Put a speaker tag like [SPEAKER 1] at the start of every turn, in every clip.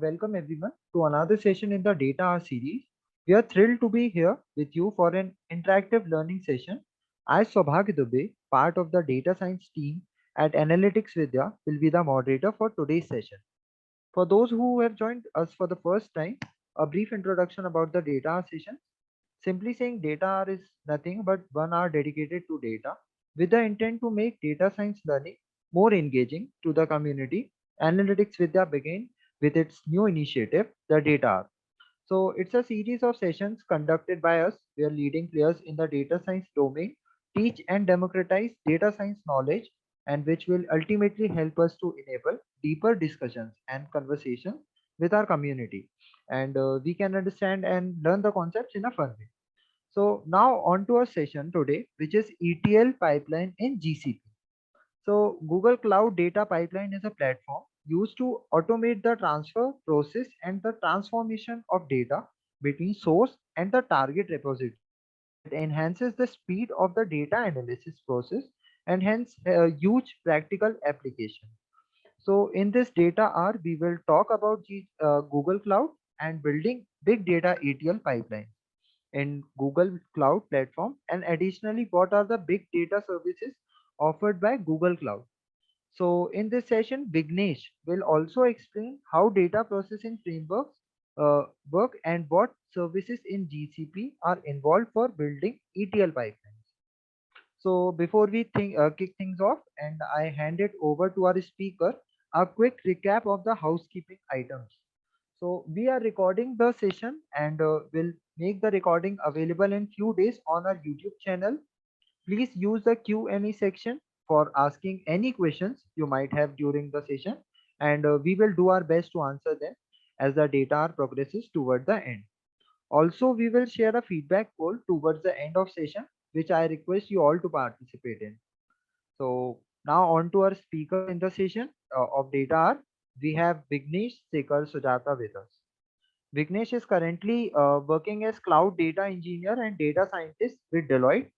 [SPEAKER 1] Welcome everyone to another session in the DataHour series. We are thrilled to be here with you for an interactive learning session. I, Saubhagya Dubey, part of the data science team at Analytics Vidya, will be the moderator for today's session. For those who have joined us for the first time, a brief introduction about the DataHour session. Simply saying DataHour is nothing but 1 hour dedicated to data with the intent to make data science learning more engaging to the community. Analytics Vidya began with its new initiative, the DataHour. So it's a series of sessions conducted by us where leading players in the data science domain teach and democratize data science knowledge and which will ultimately help us to enable deeper discussions and conversations with our community. And we can understand and learn the concepts in a fun way. So now on to our session today, which is ETL pipeline in GCP. So Google Cloud Data Pipeline is a platform used to automate the transfer, process, and the transformation of data between source and the target repository. It enhances the speed of the data analysis process and hence a huge practical application. So in this data hour, we will talk about Google Cloud and building big data ETL pipeline in Google Cloud Platform, and additionally what are the big data services offered by Google Cloud. So in this session, Vignesh will also explain how data processing frameworks work and what services in GCP are involved for building ETL pipelines. So before we kick things off and I hand it over to our speaker, a quick recap of the housekeeping items. So we are recording the session and will make the recording available in few days on our YouTube channel. Please use the Q&A section for asking any questions you might have during the session, and we will do our best to answer them as the data progresses toward the end. Also, we will share a feedback poll towards the end of session, which I request you all to participate in. So now on to our speaker in the session of data R. We have Vignesh Sekar Sujata with us. Vignesh is currently working as cloud data engineer and data scientist with Deloitte.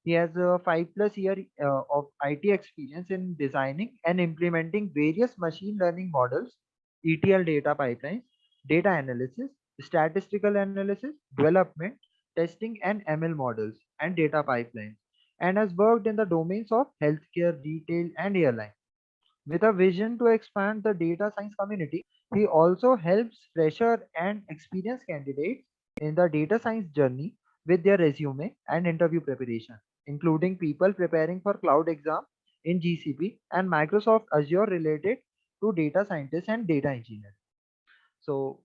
[SPEAKER 1] He has a 5+ year of IT experience in designing and implementing various machine learning models, ETL data pipelines, data analysis, statistical analysis, development, testing, and ML models and data pipelines, and has worked in the domains of healthcare, retail, and airline. With a vision to expand the data science community, he also helps fresher and experienced candidates in the data science journey with their resume and interview preparation, including people preparing for cloud exam in GCP and Microsoft Azure related to data scientists and data engineers. So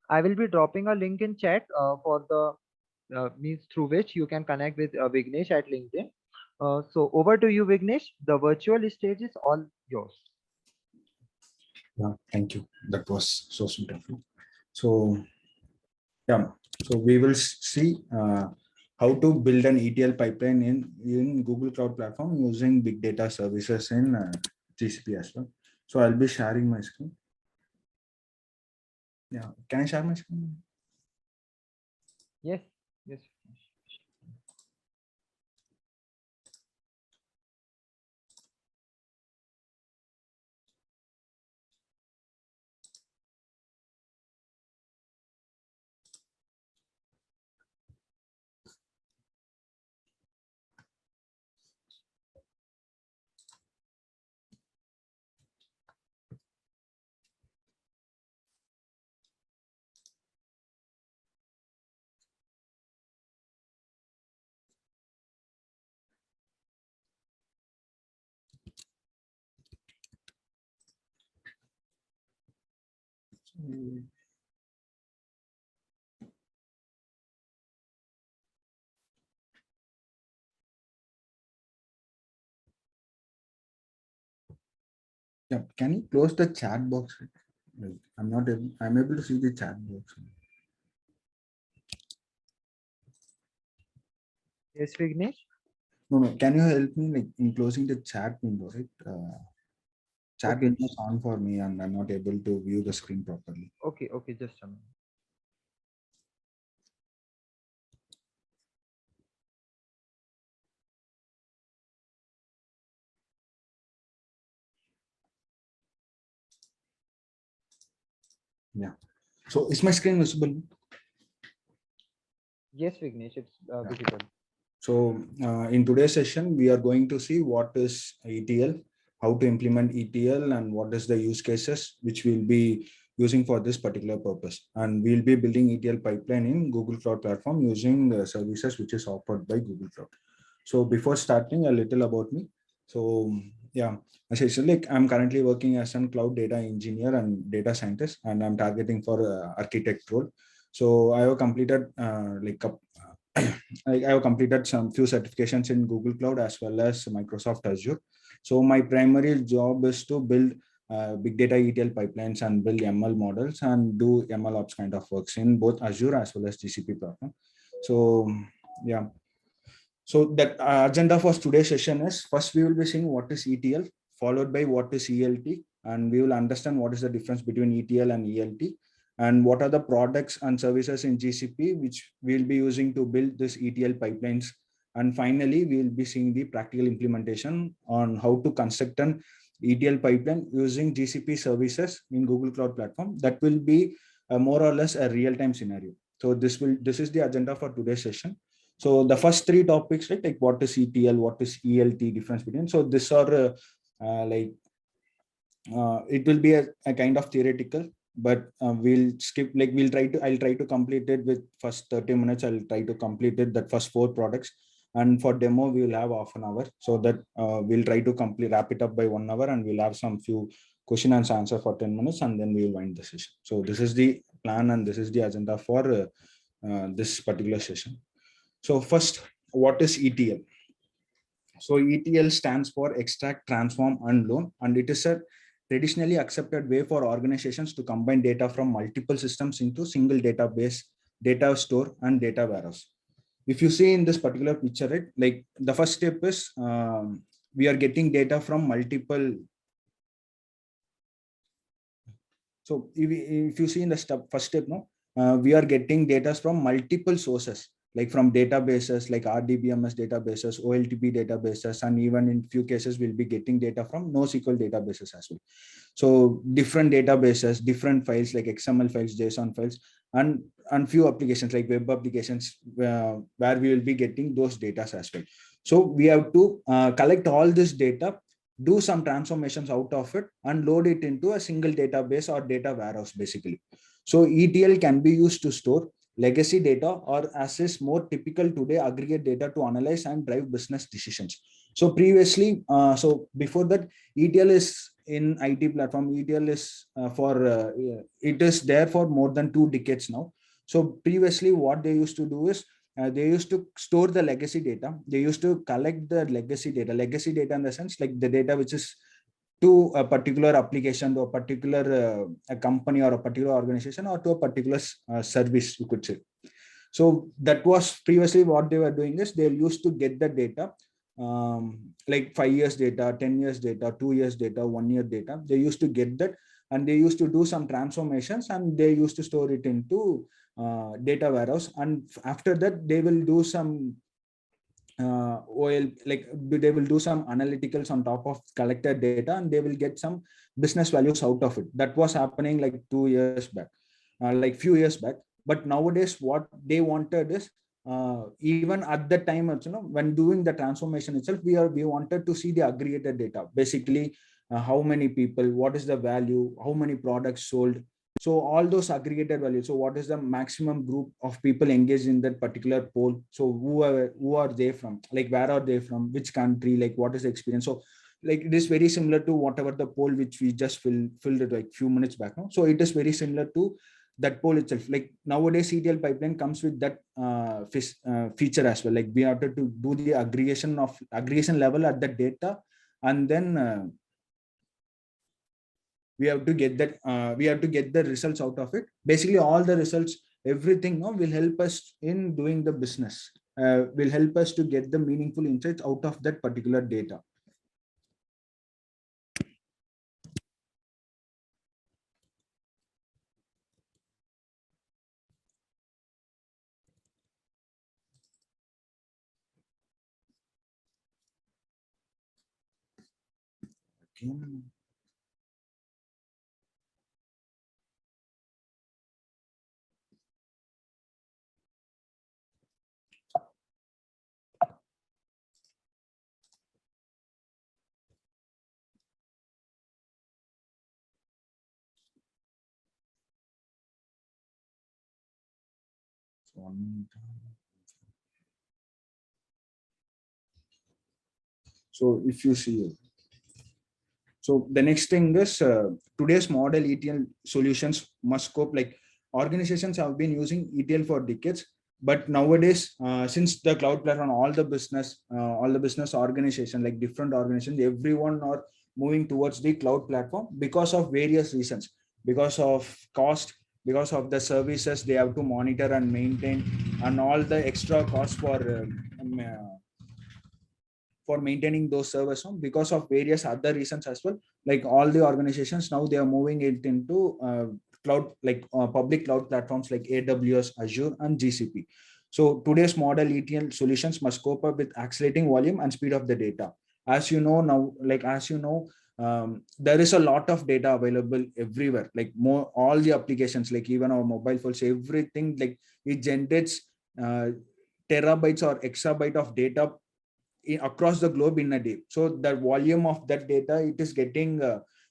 [SPEAKER 1] I will be dropping a link in chat for the means through which you can connect with Vignesh at LinkedIn. So over to you, Vignesh. The virtual stage is all yours.
[SPEAKER 2] Yeah, thank you. That was so beautiful. So, yeah, so we will see how to build an ETL pipeline in Google Cloud Platform using big data services in GCP as well. So I'll be sharing my screen. Yeah, can I share my screen?
[SPEAKER 1] Yes, yes.
[SPEAKER 2] Yeah, can you close the chat box? I'm not able, I'm able to see the chat box.
[SPEAKER 1] Yes, Vignesh.
[SPEAKER 2] No, no, can you help me like in closing the chat window, right? Chat
[SPEAKER 1] Okay,
[SPEAKER 2] window is on for me and I'm not able to view the screen properly.
[SPEAKER 1] okay, just a minute.
[SPEAKER 2] Yeah. So is my screen visible?
[SPEAKER 1] Yes, Vignesh, it's
[SPEAKER 2] Yeah.
[SPEAKER 1] visible.
[SPEAKER 2] So in today's session, we are going to see what is ETL, how to implement ETL, and what is the use cases which we'll be using for this particular purpose. And we'll be building ETL pipeline in Google Cloud Platform using the services which is offered by Google Cloud. So before starting, a little about me. So yeah, as I said, like I'm currently working as a cloud data engineer and data scientist, and I'm targeting for architect role. So I have completed I have completed some few certifications in Google Cloud as well as Microsoft Azure. So my primary job is to build big data ETL pipelines and build ML models and do ML ops kind of works in both Azure as well as GCP platform. So yeah, so that agenda for today's session is first we will be seeing what is ETL, followed by what is ELT, and we will understand what is the difference between ETL and ELT, and what are the products and services in GCP which we'll be using to build this ETL pipelines. And finally, we will be seeing the practical implementation on how to construct an ETL pipeline using GCP services in Google Cloud Platform. That will be more or less a real-time scenario. So this is the agenda for today's session. So the first three topics, right, like what is ETL, what is ELT, difference between. So these are like it will be a kind of theoretical, but we'll skip. Like I'll try to complete it with first 30 minutes. I'll try to complete it that first four products, and for demo we will have half an hour. So that we'll try to wrap it up by 1 hour, and we'll have some few question and answer for 10 minutes, and then we will wind the session. So this is the plan, and this is the agenda for this particular session. So first, what is ETL? So ETL stands for extract, transform, and load, and it is a traditionally accepted way for organizations to combine data from multiple systems into single database, data store, and data warehouse. If you see in this particular picture, right, like the first step is we are getting data from multiple. So if you see in the first step, no, we are getting data from multiple sources, like from databases like RDBMS databases, OLTP databases, and even in few cases we'll be getting data from NoSQL databases as well. So different databases, different files like XML files, JSON files, and few applications like web applications where we will be getting those data as well. So we have to collect all this data, do some transformations out of it, and load it into a single database or data warehouse basically. So ETL can be used to store legacy data, or as is more typical today, aggregate data to analyze and drive business decisions. So previously, so before that, ETL is in IT platform. ETL is it is there for more than 2 decades now. So previously, what they used to do is they used to store the legacy data. They used to collect the legacy data in the sense like the data which is to a particular application, to a particular a company or a particular organization, or to a particular service, you could say. So that was previously what they were doing is they used to get the data, like 5 years data, 10 years data, 2 years data, 1 year data. They used to get that, and they used to do some transformations, and they used to store it into data warehouse. And after that, they will do some like they will do some analyticals on top of collected data, and they will get some business values out of it. That was happening like 2 years back, like few years back. But nowadays what they wanted is even at that time, when doing the transformation itself, we wanted to see the aggregated data, basically how many people, what is the value, how many products sold. So all those aggregated values, so what is the maximum group of people engaged in that particular poll, so who are they from, like where are they from, which country, like what is the experience. So like it is very similar to whatever the poll which we just filled it like few minutes back, no? So it is very similar to that poll itself. Like nowadays ETL pipeline comes with that feature as well. Like we have to do the aggregation level at the data, and then we have to get that we have to get the results out of it. Basically all the results, everything, no, will help us in doing the business, will help us to get the meaningful insights out of that particular data. Okay. So if you see, so the next thing is today's model ETL solutions must cope, like organizations have been using ETL for decades, but nowadays, since the cloud platform, all the business organization, like different organizations, everyone are moving towards the cloud platform because of various reasons, because of cost, because of the services they have to monitor and maintain, and all the extra costs for maintaining those servers, because of various other reasons as well. Like all the organizations now, they are moving it into cloud, like public cloud platforms like AWS, Azure, and GCP. So today's model ETL solutions must cope up with accelerating volume and speed of the data. As you know now, there is a lot of data available everywhere, like more all the applications, like even our mobile phones, everything, like it generates uh, terabytes or exabyte of data across the globe in a day. So the volume of that data it is getting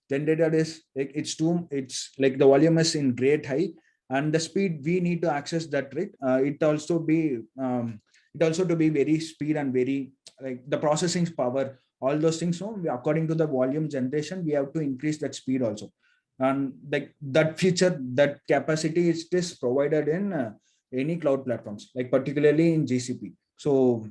[SPEAKER 2] generated is like it's like the volume is in great high, and the speed we need to access that rate, it also to be very speed and very, like the processing power, all those things. So according to the volume generation, we have to increase that speed also, and like that feature, that capacity is provided in any cloud platforms, like particularly in GCP. So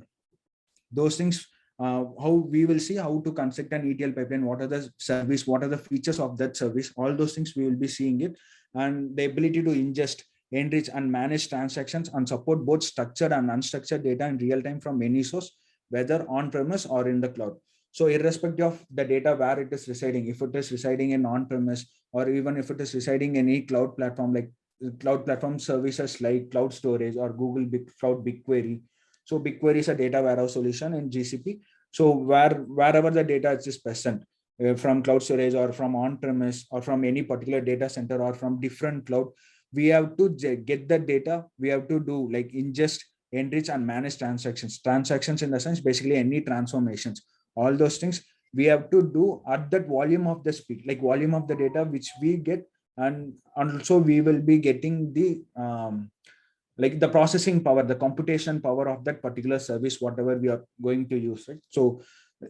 [SPEAKER 2] those things, how we will see how to construct an ETL pipeline, what are the service, what are the features of that service, all those things we will be seeing it. And the ability to ingest, enrich, and manage transactions and support both structured and unstructured data in real time from any source, whether on premise or in the cloud. So irrespective of the data where it is residing, if it is residing in on premise, or even if it is residing in any cloud platform, like cloud platform services like cloud storage or Cloud BigQuery. So BigQuery is a data warehouse solution in GCP. So wherever the data is present, from cloud storage or from on-premise or from any particular data center or from different cloud, we have to get the data. We have to do like ingest, enrich, and manage transactions. Transactions in the sense basically any transformations. All those things we have to do at that volume of the speed, like volume of the data which we get, and also we will be getting the like the processing power, the computation power of that particular service, whatever we are going to use, right? So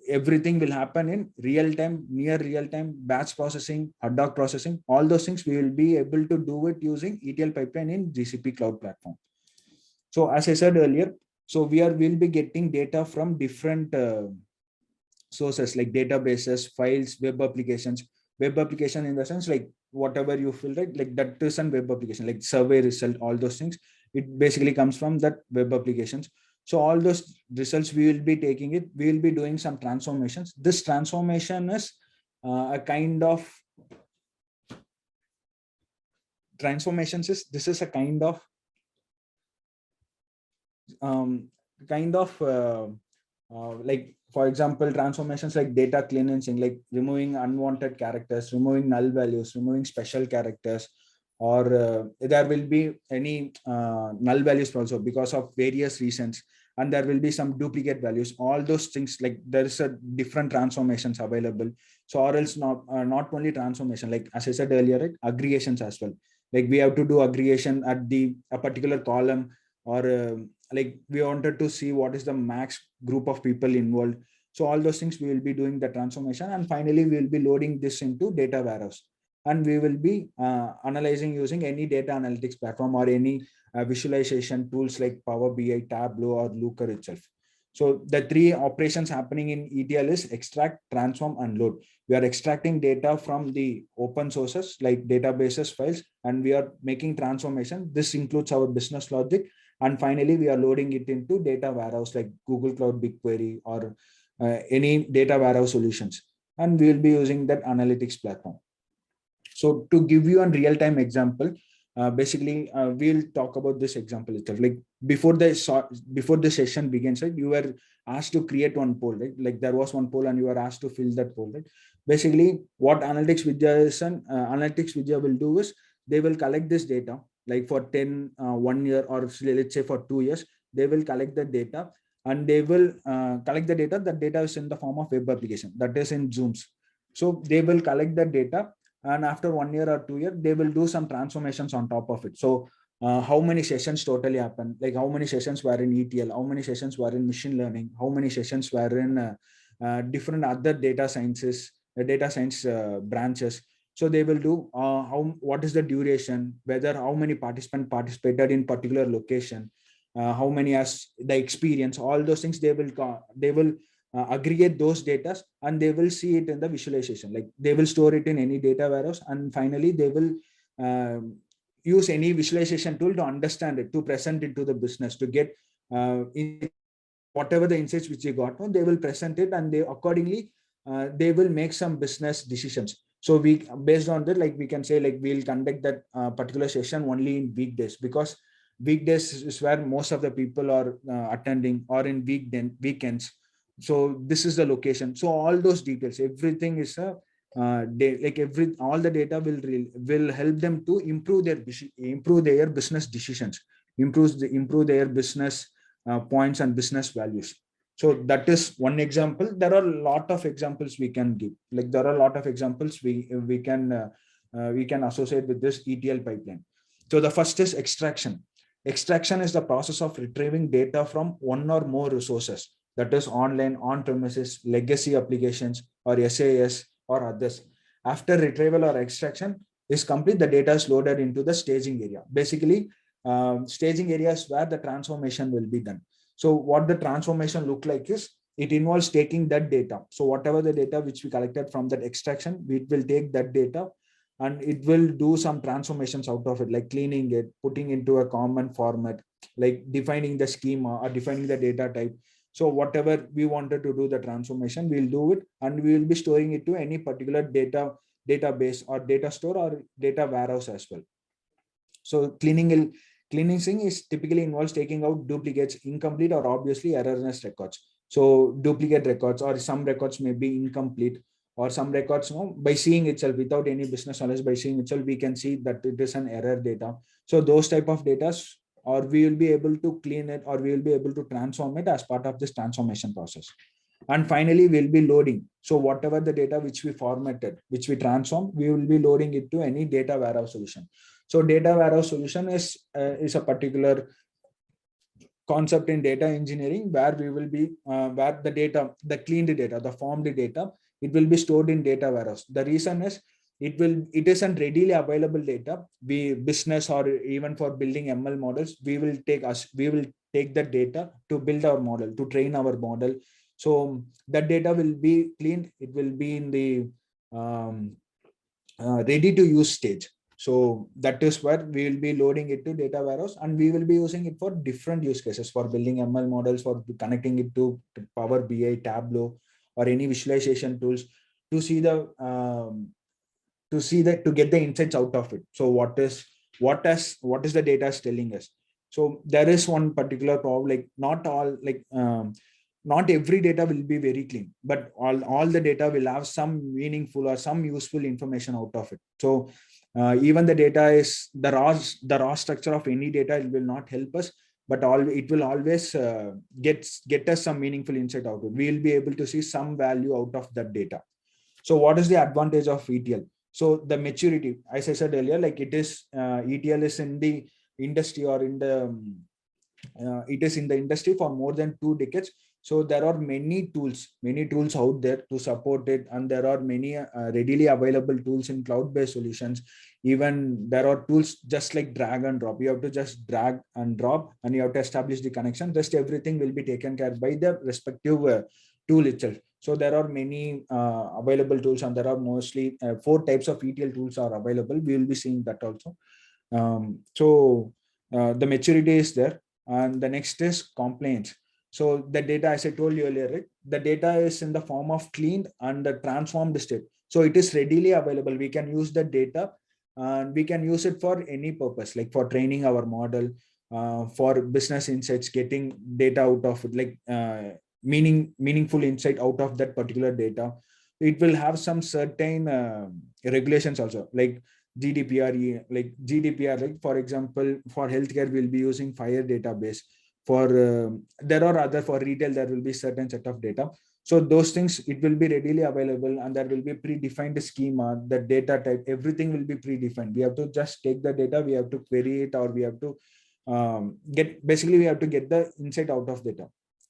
[SPEAKER 2] everything will happen in real time, near real time, batch processing, ad hoc processing, all those things we will be able to do it using ETL pipeline in GCP cloud platform. So as I said earlier, so we'll be getting data from different sources like databases, files, web application in the sense like whatever you feel, right? Like that is an web application, like survey result, all those things. It basically comes from that web applications. So all those results we will be taking it, we will be doing some transformations. This transformation is a kind of transformations is this is a um, kind of like for example transformations like data cleansing, like removing unwanted characters, removing null values, removing special characters, or there will be any null values also because of various reasons, and there will be some duplicate values, all those things. Like there is a different transformations available. So or else not only transformation, like as I said earlier, right, aggregations as well. Like we have to do aggregation at a particular column, or like we wanted to see what is the max group of people involved. So all those things we will be doing the transformation, and finally we will be loading this into data warehouse, and we will be analyzing using any data analytics platform or any visualization tools like Power BI, Tableau, or Looker itself. So the three operations happening in ETL is extract, transform, and load. We are extracting data from the open sources like databases, files, and we are making transformation. This includes our business logic, and finally we are loading it into data warehouse like Google Cloud BigQuery or any data warehouse solutions, and we will be using that analytics platform. So to give you a real-time example, basically we'll talk about this example itself. Like before the session begins, right, you were asked to create one poll, right? Like there was one poll and you were asked to fill that poll, right? Basically what analytics vidya will do is they will collect this data like for 1 year, or let's say for 2 years. They will collect the data, and they will collect the data. That data is in the form of web application, that is in Zooms. So they will collect the data, and after 1 year or 2 years they will do some transformations on top of it. So how many sessions totally happened, like how many sessions were in ETL, how many sessions were in machine learning, how many sessions were in different other data science branches. So they will do what is the duration, whether how many participants participated in particular location, how many has the experience, all those things they will aggregate those data, and they will see it in the visualization, like they will store it in any data warehouse, and finally they will use any visualization tool to understand it, to present it to the business, to get whatever the insights which they got, they will present it, and they accordingly they will make some business decisions. So we, based on that, like we can say, like we'll conduct that particular session only in weekdays, because weekdays is where most of the people are attending, or in weekends. So this is the location. So all those details, everything is a like all the data will help them to improve their business decisions, improve their business points and business values. So that is one example. There are a lot of examples we can give. Like there are a lot of examples we can associate with this ETL pipeline. So the first is extraction. Extraction is the process of retrieving data from one or more resources, that is online, on premises, legacy applications, or SAS, or others. After retrieval or extraction is complete, the data is loaded into the staging area. Basically, staging area is where the transformation will be done. So what the transformation look like is, it involves taking that data. So whatever the data which we collected from that extraction, we will take that data and it will do some transformations out of it, like cleaning it, putting into a common format, like defining the schema or defining the data type. So whatever we wanted to do the transformation, we'll do it, and we will be storing it to any particular database or data store or data warehouse as well. So cleansing is typically involves taking out duplicates, incomplete, or obviously erroneous records. So duplicate records, or some records may be incomplete, or some records, by seeing itself without any business knowledge, by seeing itself, we can see that it is an error data. So those type of data, or we will be able to clean it, or we will be able to transform it as part of this transformation process. And finally, we'll be loading. So whatever the data which we formatted, which we transform, we will be loading it to any data warehouse solution. So data warehouse solution is a particular concept in data engineering, where we will be where the data, the cleaned data, the formed data, it will be stored in data warehouse. The reason is, it isn't readily available data. We business, or even for building ML models, we will take that data to build our model, to train our model. So that data will be cleaned. It will be in the ready to use stage. So that is where we will be loading it to data warehouse, and we will be using it for different use cases, for building ML models, for connecting it to Power BI, Tableau, or any visualization tools, to see the to get the insights out of it. So what is the data is telling us? So there is one particular problem, like not every data will be very clean, but all the data will have some meaningful or some useful information out of it. So even the data is the raw structure of any data, it will not help us, but it will always get us some meaningful insight out of it. We will be able to see some value out of that data. So what is the advantage of ETL? So the maturity, as I said earlier, like it is ETL is in the industry, or in the it is in the industry for more than 2 decades. So there are many tools out there to support it, and there are many readily available tools in cloud-based solutions. Even there are tools just like drag and drop. You have to just drag and drop, and you have to establish the connection. Rest everything will be taken care by the respective tool itself. So there are many available tools, and there are mostly 4 types of ETL tools are available. We will be seeing that also. So the maturity is there, and the next is compliance. So the data, as I told you earlier, right, the data is in the form of cleaned and the transformed state. So it is readily available. We can use the data, and we can use it for any purpose, like for training our model, for business insights, getting data out of it, like meaningful insight out of that particular data. It will have some certain regulations also, like GDPR, like for example, for healthcare, we'll be using FHIR database. For there are other, for retail, there will be certain set of data. So those things, it will be readily available, and there will be predefined schema, the data type, everything will be predefined. We have to just take the data, we have to query it, or we have to we have to get the insight out of data.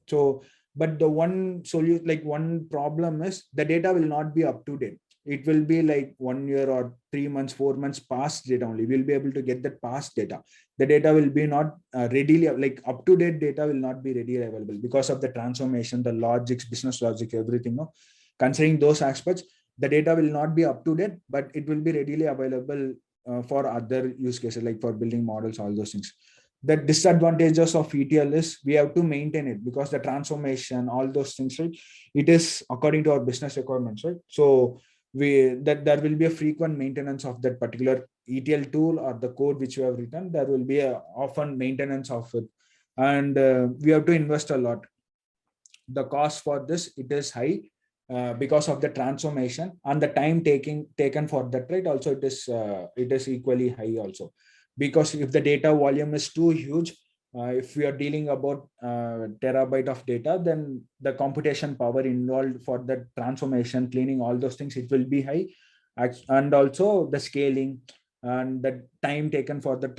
[SPEAKER 2] So, but the one solution, like one problem is the data will not be up to date. It will be like 1 year or 3 months, 4 months past data only. We'll be able to get that past data. The data will be not readily, like up to date data will not be readily available because of the transformation, the logics, business logic, everything. No? Considering those aspects, the data will not be up to date, but it will be readily available for other use cases, like for building models, all those things. The disadvantages of ETL is we have to maintain it because the transformation, all those things, right? It is according to our business requirements, right? So there will be a frequent maintenance of that particular ETL tool or the code which you have written. There will be a often maintenance of it, and we have to invest a lot. The cost for this, it is high because of the transformation, and the time taken for that, right? Also, it is equally high also, because if the data volume is too huge, if we are dealing about terabyte of data, then the computation power involved for the transformation, cleaning, all those things, it will be high. And also the scaling and the time taken for the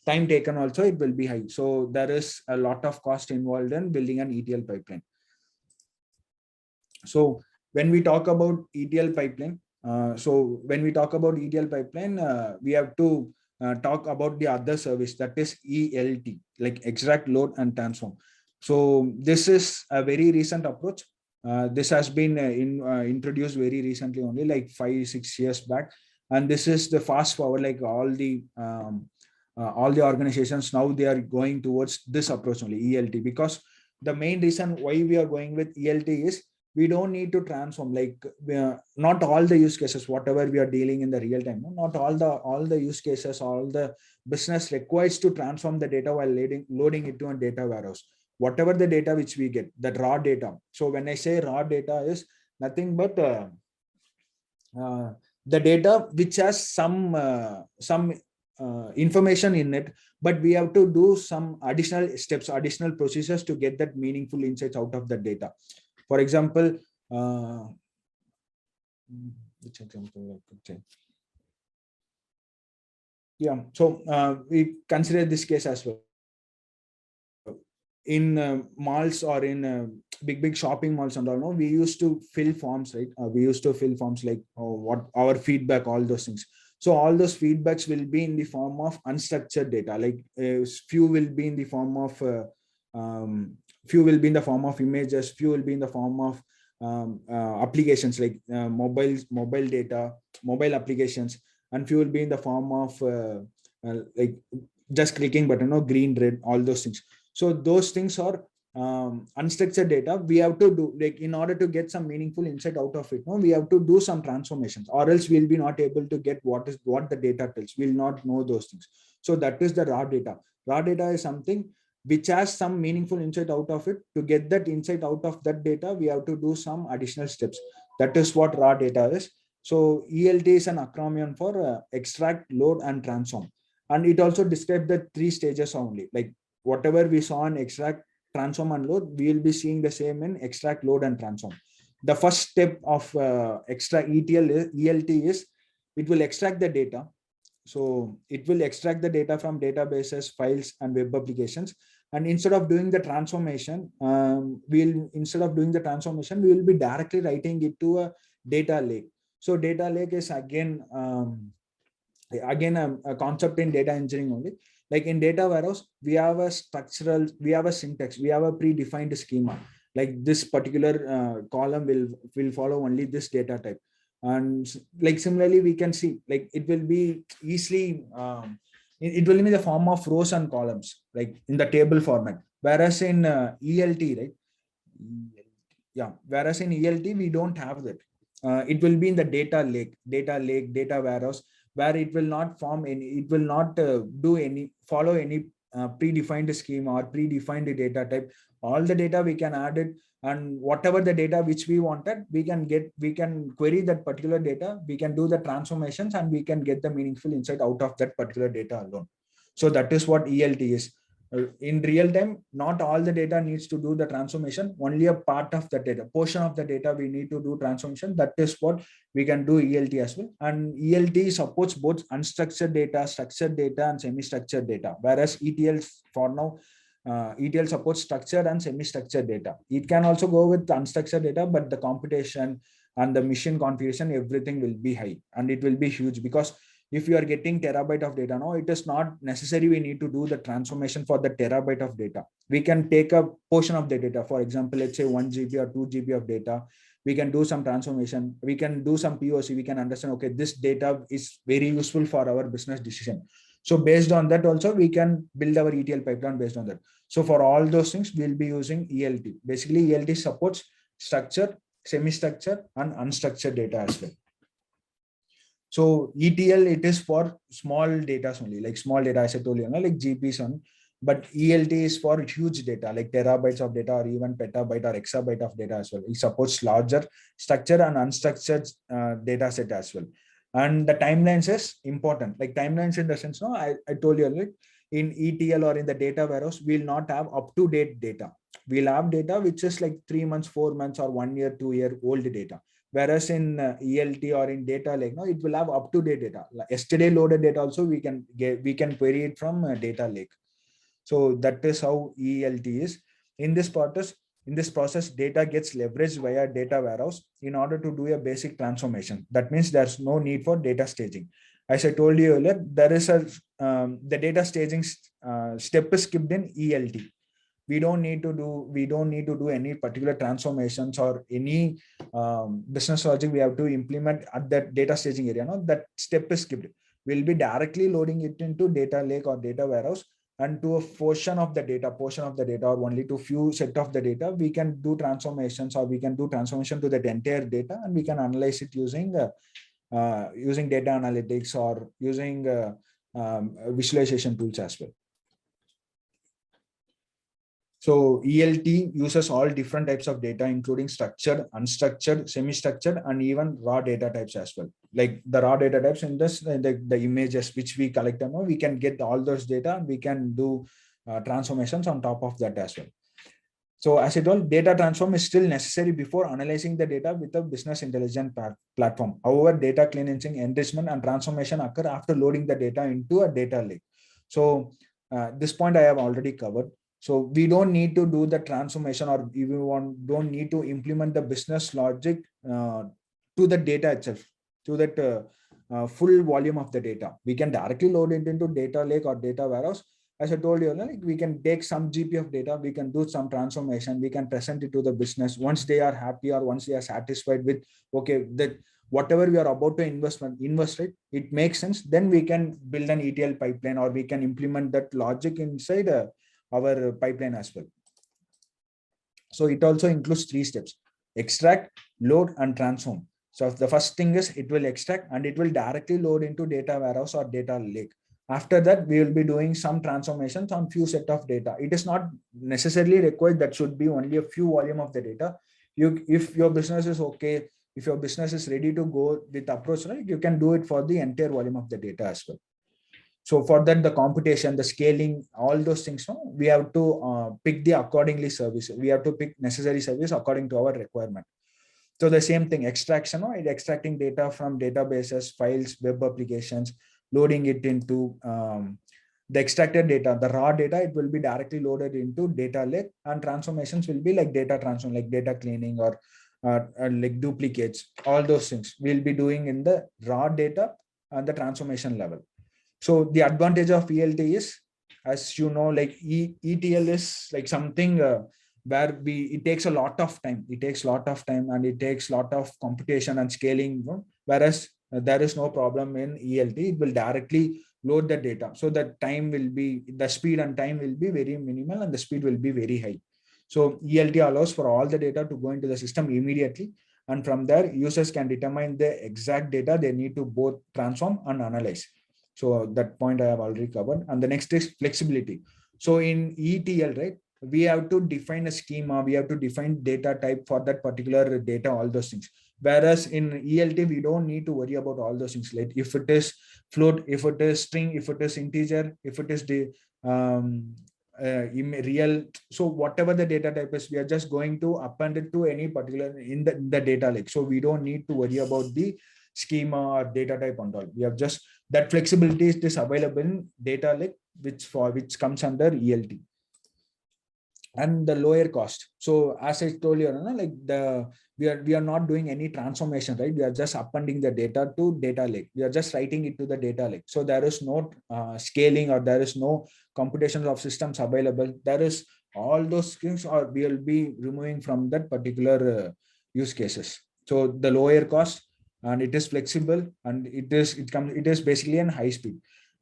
[SPEAKER 2] time taken also, it will be high. So there is a lot of cost involved in building an ETL pipeline. So when we talk about ETL pipeline, we have to talk about the other service, that is ELT, like extract, load, and transform. So this is a very recent approach. This has been introduced very recently, only like 5-6 years back, and this is the fast forward. Like all the organizations now, they are going towards this approach only, ELT, because the main reason why we are going with ELT is we don't need to transform, like not all the use cases, whatever we are dealing in the real time, not all the use cases, all the business requires to transform the data while loading it to a data warehouse. Whatever the data which we get, that raw data. So when I say raw data, is nothing but the data which has some information in it, but we have to do some additional steps, additional procedures to get that meaningful insights out of the data. For example, which example I could say? Yeah, so we consider this case as well. In malls or in big shopping malls and all, no, we used to fill forms, right? We used to fill forms like what our feedback, all those things. So all those feedbacks will be in the form of unstructured data. Like few will be in the form of images, few will be in the form of applications, like mobile data, mobile applications, and few will be in the form of like just clicking button, green, red, all those things. So those things are unstructured data. We have to do, like, in order to get some meaningful insight out of it, we have to do some transformations, or else we'll be not able to get what the data tells. We'll not know those things. So that is the raw data. Raw data is something which has some meaningful insight out of it. To get that insight out of that data, we have to do some additional steps. That is what raw data is. So ELT is an acronym for extract, load, and transform. And it also describes the 3 stages only. Like whatever we saw in extract, transform, and load, we will be seeing the same in extract, load, and transform. The first step of ELT is it will extract the data. So it will extract the data from databases, files, and web applications. And instead of doing the transformation, we will be directly writing it to a data lake. So data lake is again a concept in data engineering only. Like in data warehouse, we have a syntax, we have a predefined schema. Like this particular column will follow only this data type. And like similarly, we can see, like it will be easily it will be in the form of rows and columns, like in the table format. Whereas in ELT, right? Yeah. Whereas in ELT, we don't have that. It will be in the data lake, data warehouse, where it will not follow any predefined schema or predefined data type. All the data we can add it, and whatever the data which we wanted, we can query that particular data, we can do the transformations, and we can get the meaningful insight out of that particular data alone. So that is what ELT is. in real time, not all the data needs to do the transformation, only a part of the data, portion of the data we need to do transformation. That is what we can do ELT as well. And ELT supports both unstructured data, structured data, and semi-structured data, whereas ETL for now, ETL supports structured and semi-structured data. It can also go with unstructured data, but the computation and the machine configuration, everything will be high and it will be huge, because if you are getting terabyte of data, no, it is not necessary we need to do the transformation for the terabyte of data. We can take a portion of the data. For example, let's say 1 GB or 2 GB of data. We can do some transformation. We can do some POC. We can understand, okay, this data is very useful for our business decision. So based on that also, we can build our ETL pipeline based on that. So for all those things, we'll be using ELT. Basically, ELT supports structured, semi-structured, and unstructured data as well. So ETL, it is for small data only, like small data, as I told you, like GPs on. But ELT is for huge data, like terabytes of data or even petabyte or exabyte of data as well. It supports larger structured and unstructured data set as well. And the timelines is important. Like timelines in the sense, no, I told you, like in ETL or in the data warehouse, we'll not have up-to-date data. We'll have data which is like 3 months, 4 months, or 1 year, 2 year old data. Whereas in ELT or in data lake, no, it will have up-to-date data. Like yesterday loaded data also we can query it from data lake. So that is how ELT is. In this process, data gets leveraged via data warehouse in order to do a basic transformation. That means there's no need for data staging. As I told you earlier, there is the data staging step is skipped in ELT. We don't need to do any particular transformations or any business logic we have to implement at that data staging area. No, that step is skipped. We'll be directly loading it into data lake or data warehouse, and to a portion of the data or only to few set of the data, we can do transformations, or we can do transformation to that entire data, and we can analyze it using data analytics or using visualization tools as well. So ELT uses all different types of data, including structured, unstructured, semi-structured, and even raw data types as well. Like the raw data types in this, the images which we collect, we can get all those data, and we can do transformations on top of that as well. So as I told, data transform is still necessary before analyzing the data with a business intelligence platform. However, data cleansing, enrichment, and transformation occur after loading the data into a data lake. So this point I have already covered. So we don't need to do the transformation, or don't need to implement the business logic to the data itself, to that full volume of the data. We can directly load it into data lake or data warehouse. As I told you, like we can take some GP of data, we can do some transformation, we can present it to the business. Once they are happy or once they are satisfied with, okay, that whatever we are about to invest, right, it makes sense, then we can build an ETL pipeline, or we can implement that logic inside our pipeline as well. So it also includes 3 steps: extract, load, and transform. So the first thing is it will extract, and it will directly load into data warehouse or data lake. After that, we will be doing some transformations on few set of data. It is not necessarily required that should be only a few volume of the data. If your business is okay, if your business is ready to go with approach, right, you can do it for the entire volume of the data as well. So for that, the computation, the scaling, all those things, no, we have to pick the accordingly service. We have to pick necessary service according to our requirement. So the same thing, extraction, no, extracting data from databases, files, web applications, loading it into the extracted data, the raw data, it will be directly loaded into data lake, and transformations will be like data transform, like data cleaning, or like duplicates. All those things we'll be doing in the raw data and the transformation level. So the advantage of ELT is, as you know, like ETL is like something where it takes a lot of time. It takes a lot of time, and it takes a lot of computation and scaling. Whereas there is no problem in ELT. It will directly load the data. So the speed and time will be very minimal, and the speed will be very high. So ELT allows for all the data to go into the system immediately. And from there, users can determine the exact data they need to both transform and analyze. So that point I have already covered. And the next is flexibility. So in ETL, right, we have to define a schema, we have to define data type for that particular data, all those things. Whereas in ELT, we don't need to worry about all those things. Like if it is float, if it is string, if it is integer, if it is real. So whatever the data type is, we are just going to append it to any particular in the data lake. So we don't need to worry about the schema or data type and all. We have just that flexibility is available in data lake, which comes under ELT. And the lower cost. So as I told you, like we are not doing any transformation, right? We are just appending the data to data lake. We are just writing it to the data lake. So there is no scaling, or there is no computation of systems available. There is all those things, or we will be removing from that particular use cases. So the lower cost, and it is flexible, and it is basically an high speed.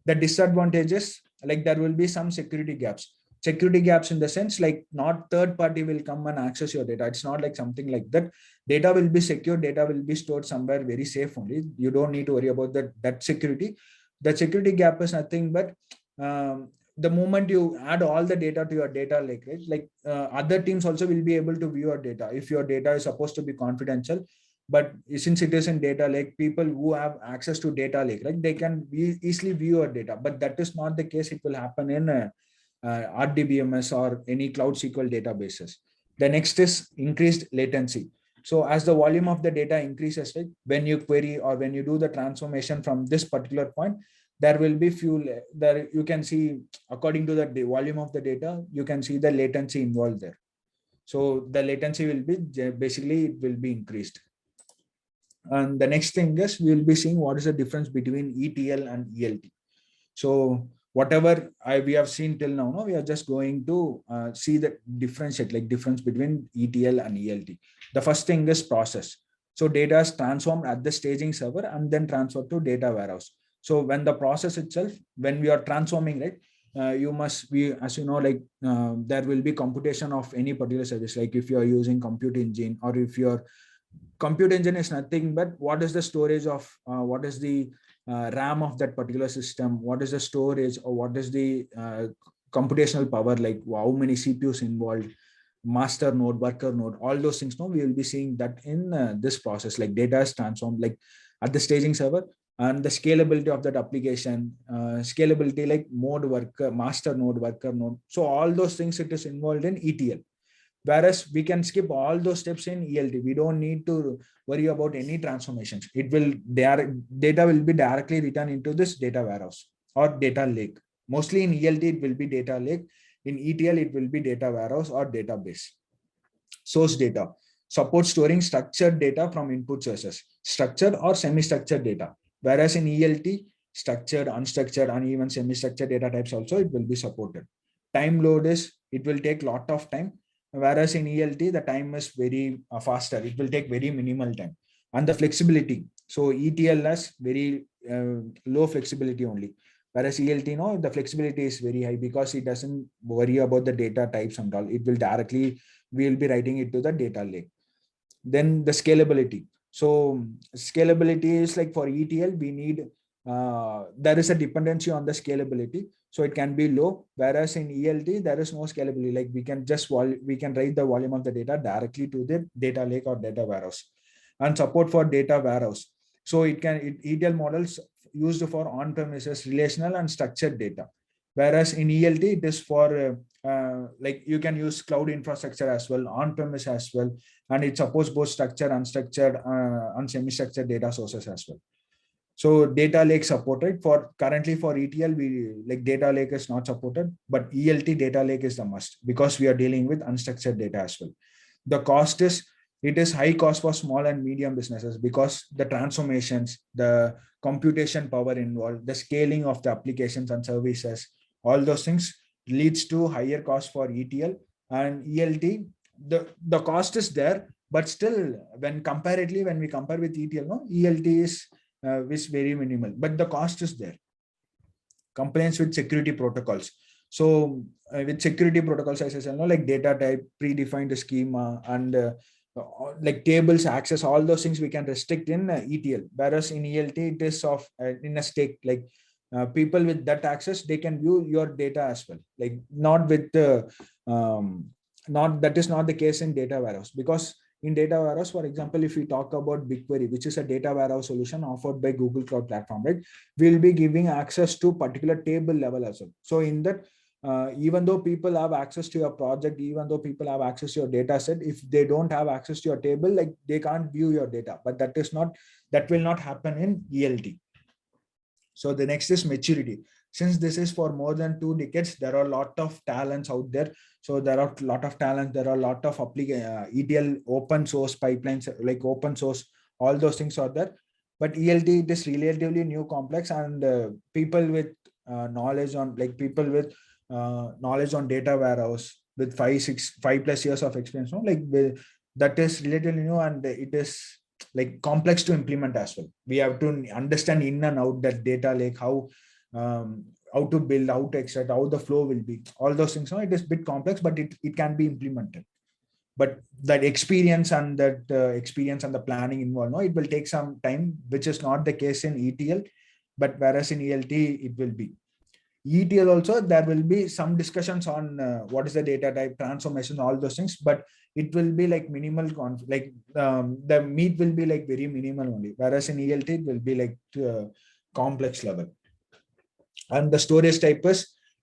[SPEAKER 2] The disadvantages, like there will be some security gaps. Security gaps in the sense, like not third party will come and access your data. It's not like something like that. Data will be secure, data will be stored somewhere very safe only. You don't need to worry about that security. The security gap is nothing but the moment you add all the data to your data lake, right? Like other teams also will be able to view your data. If your data is supposed to be confidential, but since it is in data lake, people who have access to data lake, right, they can easily view your data. But that is not the case. It will happen in RDBMS or any Cloud SQL databases. The next is increased latency. So as the volume of the data increases, right, when you query or when you do the transformation from this particular point, there will be few there. You can see, according to the volume of the data, you can see the latency involved there. So the latency will be basically, it will be increased. And the next thing is, we will be seeing what is the difference between ETL and ELT. So whatever we have seen till now, no, we are just going to see the difference between ETL and ELT. The first thing is process. So data is transformed at the staging server and then transferred to data warehouse. So when the process itself, when we are transforming, right, you must be, as you know, like there will be computation of any particular service. Like if you are using compute engine, or if your compute engine is nothing but what is the storage of what is the RAM of that particular system, what is the storage, or what is the computational power, like how many CPUs involved, master node, worker node, all those things. No, we will be seeing that in this process. Like data is transformed like at the staging server, and the scalability of that application, scalability like mode, worker, master node, worker node. So all those things, it is involved in ETL. Whereas we can skip all those steps in ELT. We don't need to worry about any transformations. It will, data will be directly written into this data warehouse or data lake. Mostly in ELT, it will be data lake. In ETL, it will be data warehouse or database. Source data. Support storing structured data from input sources, structured or semi-structured data. Whereas in ELT, structured, unstructured, and even semi-structured data types also, it will be supported. Time load is, it will take a lot of time. Whereas in ELT, the time is very faster. It will take very minimal time. And the flexibility. So ETL has very low flexibility only. Whereas ELT, no, the flexibility is very high because it doesn't worry about the data types and all. It will directly, we will be writing it to the data lake. Then the scalability. So scalability is like for ETL, we need, there is a dependency on the scalability. So it can be low, whereas in ELT, there is no scalability. Like we can just, we can write the volume of the data directly to the data lake or data warehouse. And support for data warehouse. So ETL models used for on-premises relational and structured data. Whereas in ELT, it is for like you can use cloud infrastructure as well, on-premise as well, and it supports both structured, unstructured, and semi-structured data sources as well. So data lake supported. For currently for ETL, we like data lake is not supported, but ELT data lake is the must because we are dealing with unstructured data as well. The cost is, it is high cost for small and medium businesses because the transformations, the computation power involved, the scaling of the applications and services, all those things leads to higher cost for ETL. And ELT, the cost is there, but still when comparatively, when we compare with ETL, no, ELT is very minimal, but the cost is there. Compliance with security protocols. So with security protocols, as I said, no, like data type, predefined schema, and like tables access, all those things we can restrict in ETL. Whereas in ELT, it is of in a stake, like people with that access, they can view your data as well. Like not with not, that is not the case in data warehouse, because in data warehouse, for example, if we talk about BigQuery, which is a data warehouse solution offered by Google Cloud Platform, right, we'll be giving access to particular table level as well. So in that, even though people have access to your project, even though people have access to your data set, if they don't have access to your table, like they can't view your data. But that will not happen in ELT. So the next is maturity. Since this is for more than 2 decades, there are a lot of talents out there. So there are a lot of talent. There are a lot of ETL open source pipelines, like open source, all those things are there. But ELT, it is relatively new complex, and people with knowledge on, like people with knowledge on data warehouse with 5+ years of experience, no? Like that is relatively new, and it is like complex to implement as well. We have to understand in and out that data lake, how to build, how to extract, how the flow will be, all those things. No, it is a bit complex, but it can be implemented. But that experience and the planning involved, no, it will take some time, which is not the case in ETL, but whereas in ELT it will be. ETL also, there will be some discussions on what is the data type, transformation, all those things, but it will be like minimal, the meat will be like very minimal only, whereas in ELT it will be like complex level. And the storage type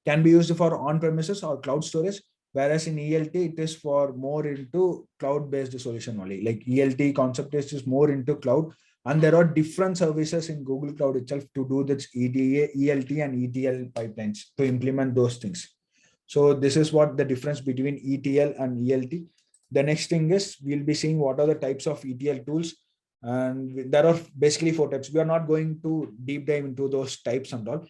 [SPEAKER 2] can be used for on-premises or cloud storage, whereas in ELT it is for more into cloud-based solution only. Like ELT concept is more into cloud, and there are different services in Google Cloud itself to do this ELT and ETL pipelines to implement those things. So this is what the difference between ETL and ELT. The next thing is we'll be seeing what are the types of ETL tools, and there are basically 4 types. We are not going to deep dive into those types and all.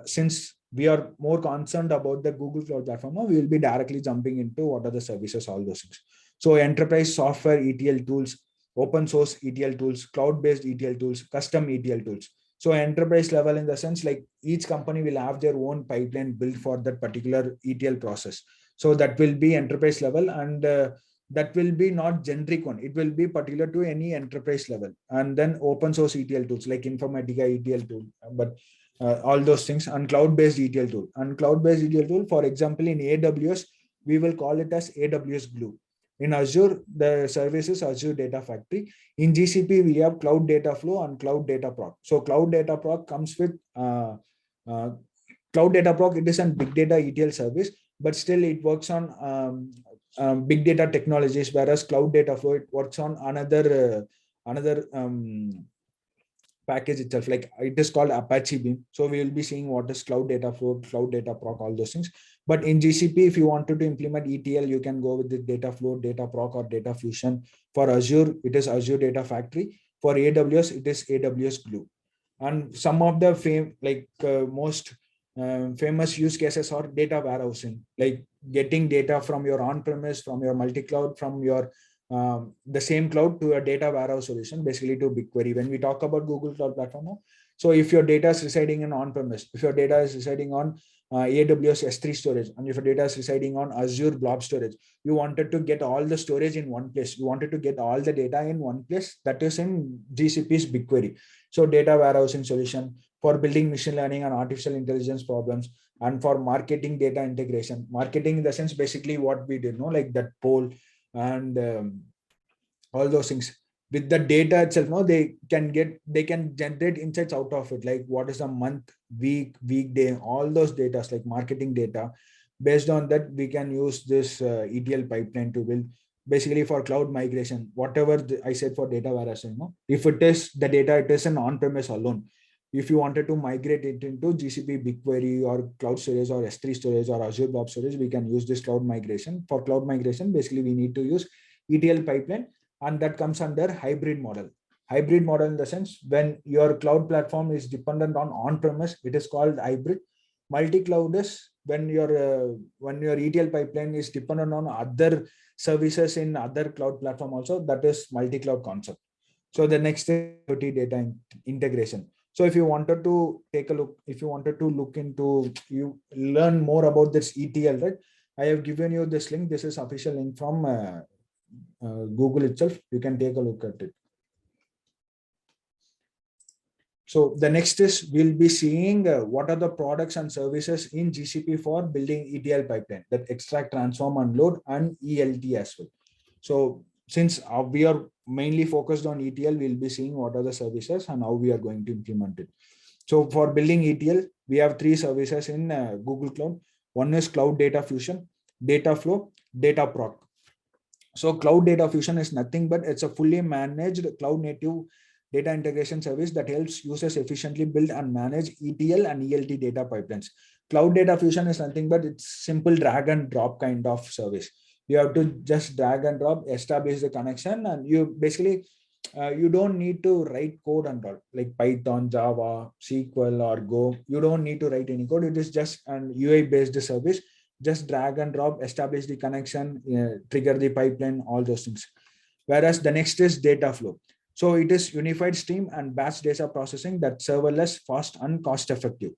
[SPEAKER 2] Since we are more concerned about the Google Cloud Platform, we will be directly jumping into what are the services, all those things. So enterprise software ETL tools, open source ETL tools, cloud-based ETL tools, custom ETL tools. So enterprise level in the sense like each company will have their own pipeline built for that particular ETL process. So that will be enterprise level, and that will be not generic one. It will be particular to any enterprise level. And then open source ETL tools like Informatica ETL tool, but all those things, and cloud-based ETL tool. And cloud-based ETL tool, for example, in AWS, we will call it as AWS Glue. In Azure, the service is Azure Data Factory. In GCP, we have Cloud Data Flow and Cloud Data Proc. So Cloud Data Proc comes with Cloud Data Proc. It is a big data ETL service, but still it works on big data technologies, whereas Cloud Data Flow, it works on another package itself, like it is called Apache Beam. So we will be seeing what is Cloud Data Flow, Cloud Data Proc, all those things. But in GCP, if you wanted to implement ETL, you can go with the Data Flow, Data Proc, or Data Fusion. For Azure, it is Azure Data Factory. For AWS, it is AWS Glue. And some of the most famous use cases are data warehousing, like getting data from your on-premise, from your multi-cloud, from your the same cloud to a data warehouse solution, basically to BigQuery. When we talk about Google Cloud Platform, so if your data is residing in on-premise, if your data is residing on AWS S3 storage, and if your data is residing on Azure Blob Storage, you wanted to get all the storage in one place. You wanted to get all the data in one place. That is in GCP's BigQuery. So data warehousing solution for building machine learning and artificial intelligence problems, and for marketing data integration. Marketing in the sense basically what we did, like that poll and all those things. With the data itself, they can generate insights out of it, like what is a month, weekday, all those data like marketing data. Based on that, we can use this ETL pipeline to build basically for cloud migration, whatever I said for data warehousing. If it is the data, it is an on-premise alone. If you wanted to migrate it into GCP, BigQuery, or cloud storage, or S3 storage, or Azure Blob Storage, we can use this cloud migration. For cloud migration, basically we need to use ETL pipeline, and that comes under hybrid model. Hybrid model in the sense when your cloud platform is dependent on on-premise, it is called hybrid. Multi-cloud is when your ETL pipeline is dependent on other services in other cloud platform also, that is multi-cloud concept. So the next is data integration. So if you wanted to take a look, if you wanted to look into, you learn more about this ETL, right? I have given you this link. This is official link from Google itself. You can take a look at it. So the next is we'll be seeing what are the products and services in GCP for building ETL pipeline, that extract, transform, and load, and ELT as well. So since we are mainly focused on ETL, we'll be seeing what are the services and how we are going to implement it. So for building ETL, we have 3 services in Google Cloud. One is Cloud Data Fusion, Data Flow, Data Proc. So Cloud Data Fusion is nothing but it's a fully managed cloud native data integration service that helps users efficiently build and manage ETL and ELT data pipelines. Cloud Data Fusion is nothing but it's simple drag and drop kind of service. You have to just drag and drop, establish the connection, and you basically you don't need to write code and all like Python, Java, SQL, or Go. You don't need to write any code. It is just an UI based service. Just drag and drop, establish the connection, trigger the pipeline, all those things. Whereas the next is data flow. So it is unified stream and batch data processing that serverless, fast, and cost effective.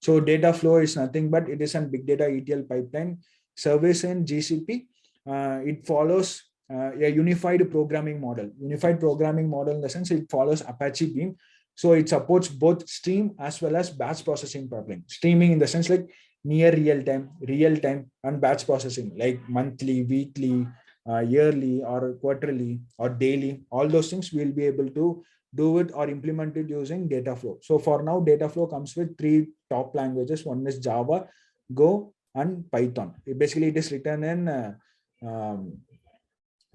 [SPEAKER 2] So data flow is nothing but it is a big data ETL pipeline service in GCP. It follows a unified programming model. Unified programming model in the sense it follows Apache Beam. So it supports both stream as well as batch processing pipeline. Streaming in the sense like near real time, and batch processing like monthly, weekly, yearly, or quarterly, or daily. All those things we'll be able to do it or implement it using Dataflow. So for now, Dataflow comes with 3 top languages. One is Java, Go, and Python. Basically, it is written in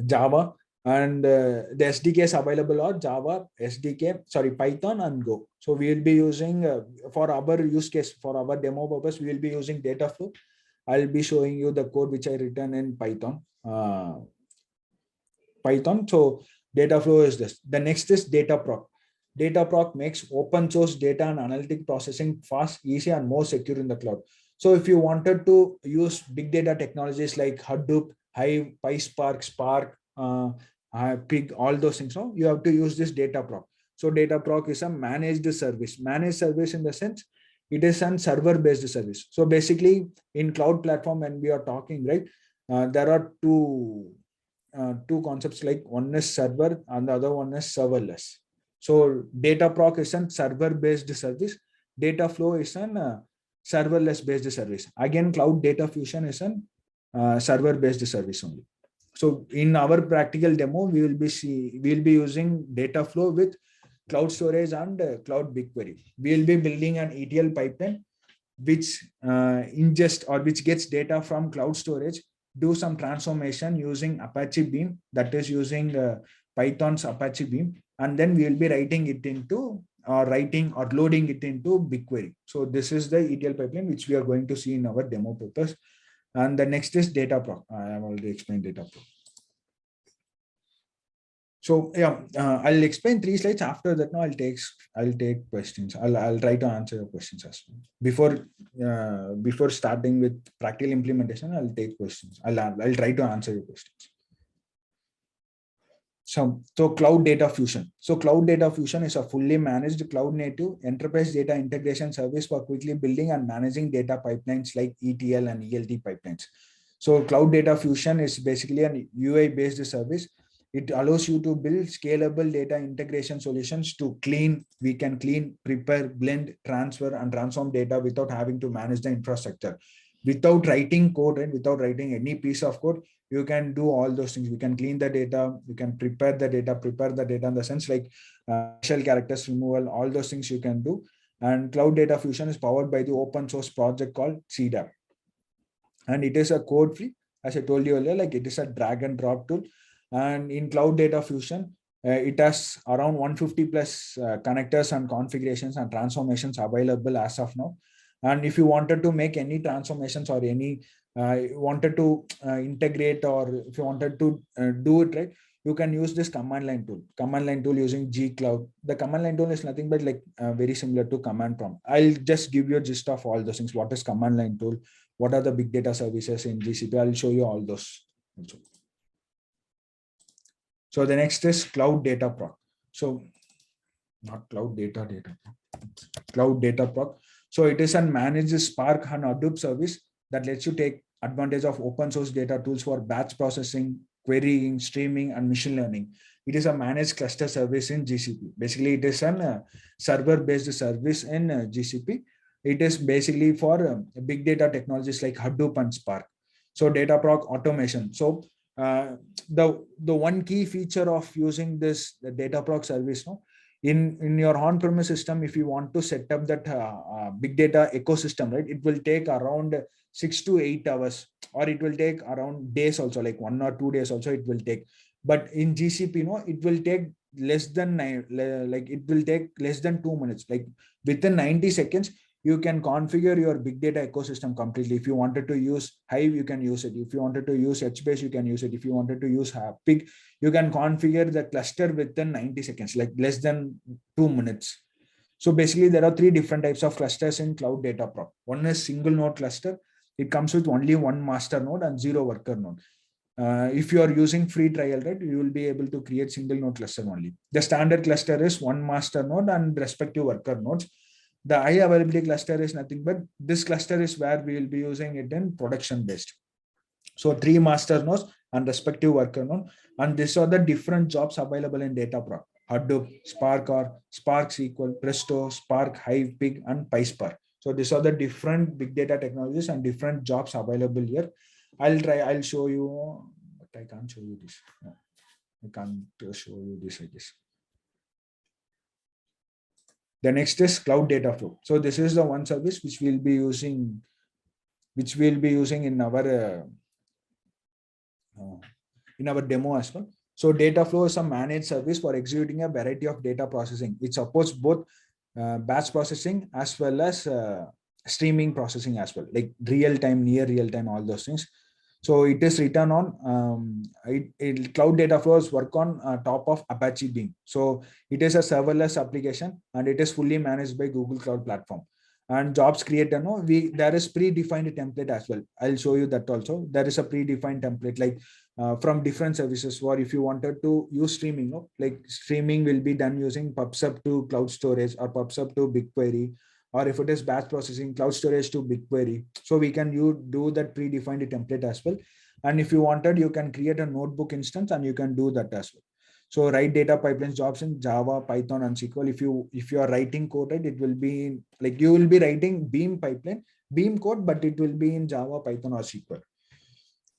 [SPEAKER 2] Java, and the SDK is available on Java, SDK, sorry, Python and Go. So we will be using for our use case, for our demo purpose, we will be using Dataflow. I'll be showing you the code which I written in Python. So Dataflow is this. The next is DataProc. DataProc makes open source data and analytic processing fast, easy, and more secure in the cloud. So if you wanted to use big data technologies like Hadoop, Hive, PySpark, Spark, Pig, all those things, no? You have to use this DataProc. So DataProc is a managed service. Managed service in the sense it is a server-based service. So basically, in cloud platform, when we are talking, right, there are two concepts, like one is server and the other one is serverless. So DataProc is a server-based service. Dataflow is a serverless-based service. Again, Cloud Data Fusion is a server-based service only. So in our practical demo, we will be using Dataflow with cloud storage and Cloud BigQuery. We will be building an ETL pipeline which ingest or which gets data from cloud storage, do some transformation using Apache Beam, that is using Python's Apache Beam, and then we will be writing it into loading it into BigQuery. So this is the ETL pipeline which we are going to see in our demo purpose. And the next is DataProc. I have already explained DataProc. So yeah, I'll explain 3 slides. After that, now I'll take questions. I'll try to answer your questions as well. Before starting with practical implementation, I'll take questions. I'll try to answer your questions. So Cloud Data Fusion. So Cloud Data Fusion is a fully managed cloud native enterprise data integration service for quickly building and managing data pipelines like ETL and ELT pipelines. So Cloud Data Fusion is basically an UI based service. It allows you to build scalable data integration solutions to we can clean, prepare, blend, transfer, and transform data without having to manage the infrastructure. Without writing code, right? Without writing any piece of code, you can do all those things. You can clean the data, you can prepare the data in the sense like special characters removal, all those things you can do. And Cloud Data Fusion is powered by the open source project called CDAP. And it is a code free, as I told you earlier, like it is a drag and drop tool. And in Cloud Data Fusion, it has around 150 plus connectors and configurations and transformations available as of now. And if you wanted to make any transformations or any wanted to integrate, or if you wanted to do it right, you can use this command line tool using G-Cloud. The command line tool is nothing but like very similar to command prompt. I'll just give you a gist of all those things. What is command line tool? What are the big data services in GCP? I'll show you all those also. So the next is Cloud Data Proc. So not Cloud Data, Cloud Data Proc. So it is a managed Spark and Hadoop service that lets you take advantage of open source data tools for batch processing, querying, streaming, and machine learning. It is a managed cluster service in GCP. Basically, it is a server-based service in GCP. It is basically for big data technologies like Hadoop and Spark. So DataProc automation. So the one key feature of using this DataProc service, no, in your on-premise system, if you want to set up that big data ecosystem, right, it will take around 6 to 8 hours, or it will take around days also, like 1 or 2 days also it will take. But in GCP, it will take less than like it will take less than 2 minutes. Like within 90 seconds, you can configure your big data ecosystem completely. If you wanted to use Hive, you can use it. If you wanted to use HBase, you can use it. If you wanted to use Pig, you can configure the cluster within 90 seconds, like less than 2 minutes. So basically, there are three different types of clusters in Cloud Data Proc. One is single node cluster. It comes with only one master node and 0 worker node. If you are using free trial, right, you will be able to create single node cluster only. The standard cluster is one master node and respective worker nodes. The high availability cluster is nothing but this cluster is where we will be using it in production based. So 3 master nodes and respective worker node. And these are the different jobs available in DataProc: Hadoop, Spark, or Spark SQL, Presto, Spark, Hive, Pig, and PySpark. So these are the different big data technologies and different jobs available here. I'll show you, but I can't show you this. No, I can't show you this, I guess. The next is Cloud Data Flow. So this is the one service which we'll be using, in our demo as well. So data flow is a managed service for executing a variety of data processing. It supports both batch processing as well as streaming processing as well, like real time, near real time, all those things. So it is written on Cloud Data Flows work on top of Apache Beam. So it is a serverless application and it is fully managed by Google Cloud Platform. And jobs creator, there is predefined template as well. I'll show you that also. There is a predefined template, like from different services. Or if you wanted to use streaming, like streaming will be done using PubSub to cloud storage or PubSub to BigQuery, or if it is batch processing, cloud storage to BigQuery. So we can do that predefined template as well. And if you wanted, you can create a notebook instance and you can do that as well. So write data pipelines jobs in Java, Python, and SQL. If you are writing code, right, it will be like you will be writing Beam code, but it will be in Java, Python, or SQL.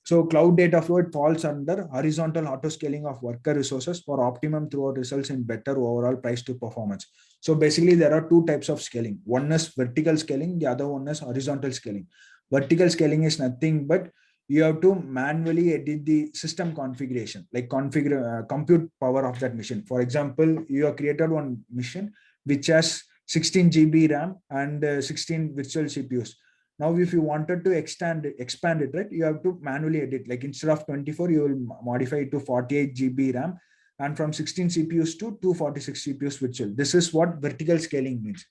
[SPEAKER 2] So cloud data flow, it falls under horizontal auto scaling of worker resources for optimum throughput results in better overall price to performance. So basically, there are two types of scaling. One is vertical scaling, the other one is horizontal scaling. Vertical scaling is nothing but you have to manually edit the system configuration, like configure compute power of that machine. For example, you have created one machine which has 16 GB RAM and 16 virtual CPUs. Now, if you wanted to expand it, right, you have to manually edit. Like instead of 24, you will modify it to 48 GB RAM, and from 16 CPUs to 246 CPUs virtual. This is what vertical scaling means.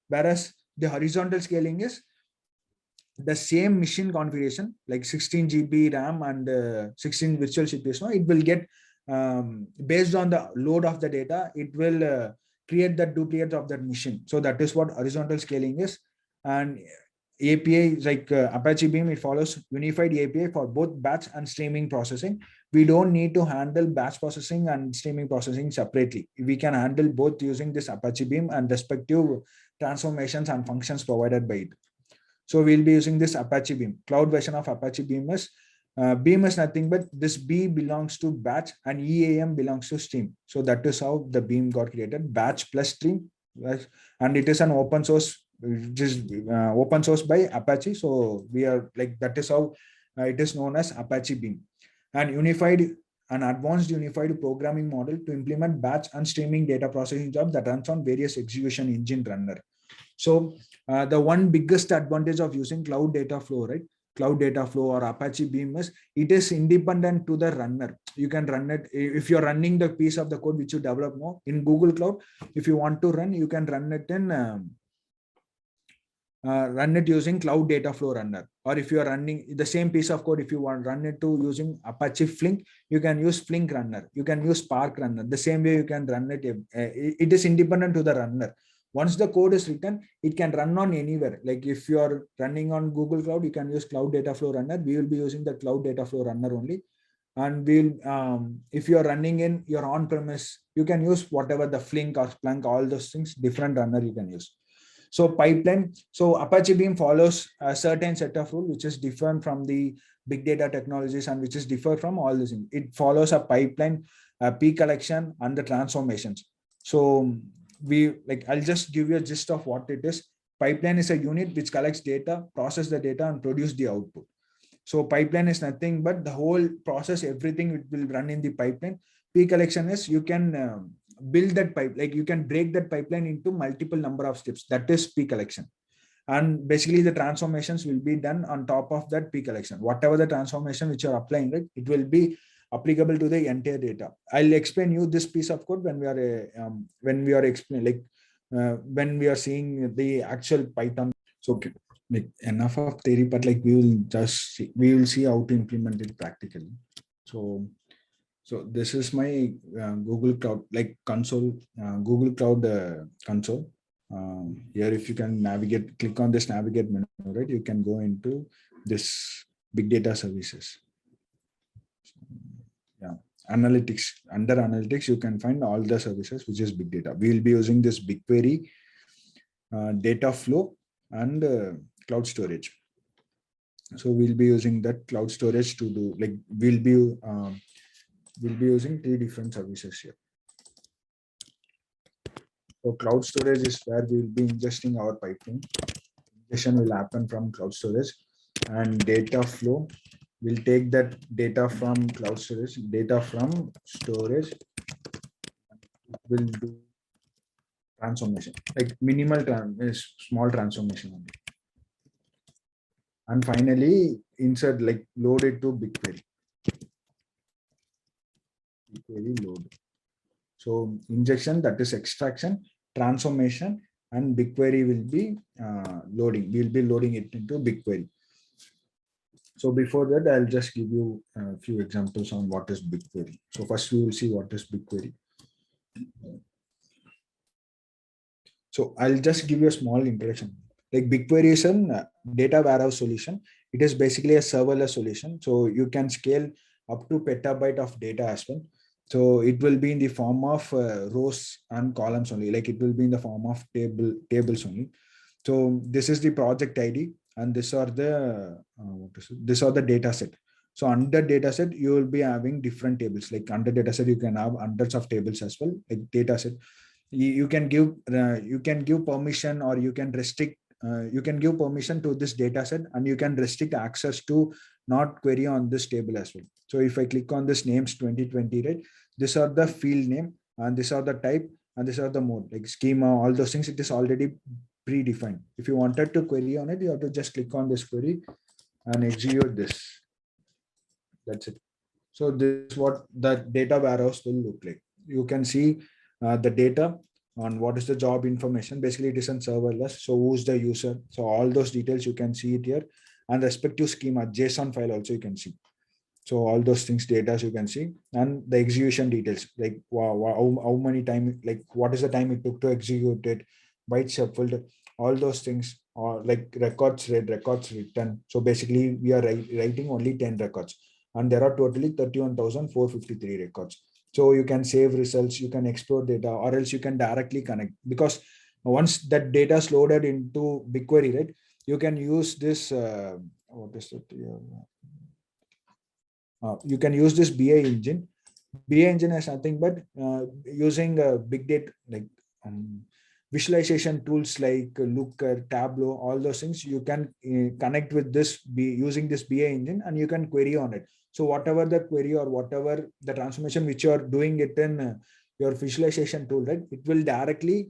[SPEAKER 2] Whereas the horizontal scaling is the same machine configuration, like 16 GB RAM and 16 virtual CPUs. No, it will get based on the load of the data, it will create the duplicates of that machine. So that is what horizontal scaling is. And API like Apache Beam, it follows unified API for both batch and streaming processing. We don't need to handle batch processing and streaming processing separately. We can handle both using this Apache Beam and respective transformations and functions provided by it. So we'll be using this Apache Beam. Cloud version of Apache Beam is nothing but this B belongs to batch and EAM belongs to stream. So that is how the Beam got created, batch plus stream. And it is an open source, just open source by Apache. So we are like, that is how it is known as Apache Beam. And an advanced unified programming model to implement batch and streaming data processing job that runs on various execution engine runner. So the one biggest advantage of using Cloud Data Flow, right? Cloud Data Flow or Apache Beam is it is independent to the runner. You can run it if you're running the piece of the code which you develop now in Google Cloud. If you want to run, you can run it in run it using Cloud Data Flow Runner. Or if you are running the same piece of code, if you want to run it to using Apache Flink, you can use Flink Runner. You can use Spark Runner. The same way you can run it. It is independent to the runner. Once the code is written, it can run on anywhere. Like if you are running on Google Cloud, you can use Cloud Data Flow Runner. We will be using the Cloud Data Flow Runner only. And if you are running in your on-premise, you can use whatever the Flink or Splunk, all those things, different runner you can use. So pipeline, so Apache Beam follows a certain set of rules, which is different from the big data technologies and which is different from all this. It follows a pipeline, a P collection and the transformations. So I'll just give you a gist of what it is. Pipeline is a unit which collects data, process the data, and produce the output. So pipeline is nothing but the whole process, everything it will run in the pipeline. P collection is you can build that pipe, like you can break that pipeline into multiple number of steps. That is P collection. And basically the transformations will be done on top of that P collection. Whatever the transformation which you're applying, right, it will be applicable to the entire data. I'll explain you this piece of code when we are explaining, like when we are seeing the actual Python. So okay, like enough of theory, but like we will see how to implement it practically. So this is my Google Cloud like console, Google Cloud console. Here, if you can navigate, click on this navigate menu, right? You can go into this big data services. Yeah, analytics. Under analytics, you can find all the services, which is big data. We will be using this BigQuery, data flow, and cloud storage. So we'll be using that cloud storage to do like we'll be using 3 different services here. So cloud storage is where we will be ingesting our pipeline. Ingestion will happen from cloud storage, and data flow will take that data from cloud storage, will do transformation, like small transformation only. And finally, insert like load it to BigQuery. BigQuery load. So injection, that is extraction, transformation, and BigQuery will be loading. We'll be loading it into BigQuery. So before that, I'll just give you a few examples on what is BigQuery. So first we will see what is BigQuery. So I'll just give you a small introduction. Like BigQuery is a data warehouse solution. It is basically a serverless solution. So you can scale up to petabyte of data as well. So it will be in the form of rows and columns only. Like it will be in the form of tables only. So this is the project ID, and these are the these are the data set. So under data set, you will be having different tables. Like under data set, you can have hundreds of tables as well. Like data set, you can give permission, or you can restrict. You can give permission to this data set, and you can restrict access to not query on this table as well. So if I click on this names 2020, right, these are the field name, and these are the type, and these are the mode, like schema, all those things. It is already predefined. If you wanted to query on it, you have to just click on this query and execute this. That's it. So this is what the data warehouse will look like. You can see the data on what is the job information. Basically, it is in serverless. So who's the user? So all those details you can see it here, and respective schema, JSON file also you can see. So all those things, data you can see, and the execution details, like how many time, like what is the time it took to execute it, byte shuffled, all those things, or like records read, records written. So basically, we are writing only 10 records, and there are totally 31,453 records. So you can save results, you can explore data, or else you can directly connect, because once that data is loaded into BigQuery, right, you can use this. What is it? You can use this BI engine. BI engine is nothing but using big data, like visualization tools like Looker, Tableau, all those things. You can connect with this using this BI engine, and you can query on it. So whatever the query or whatever the transformation which you are doing it in your visualization tool, right, it will directly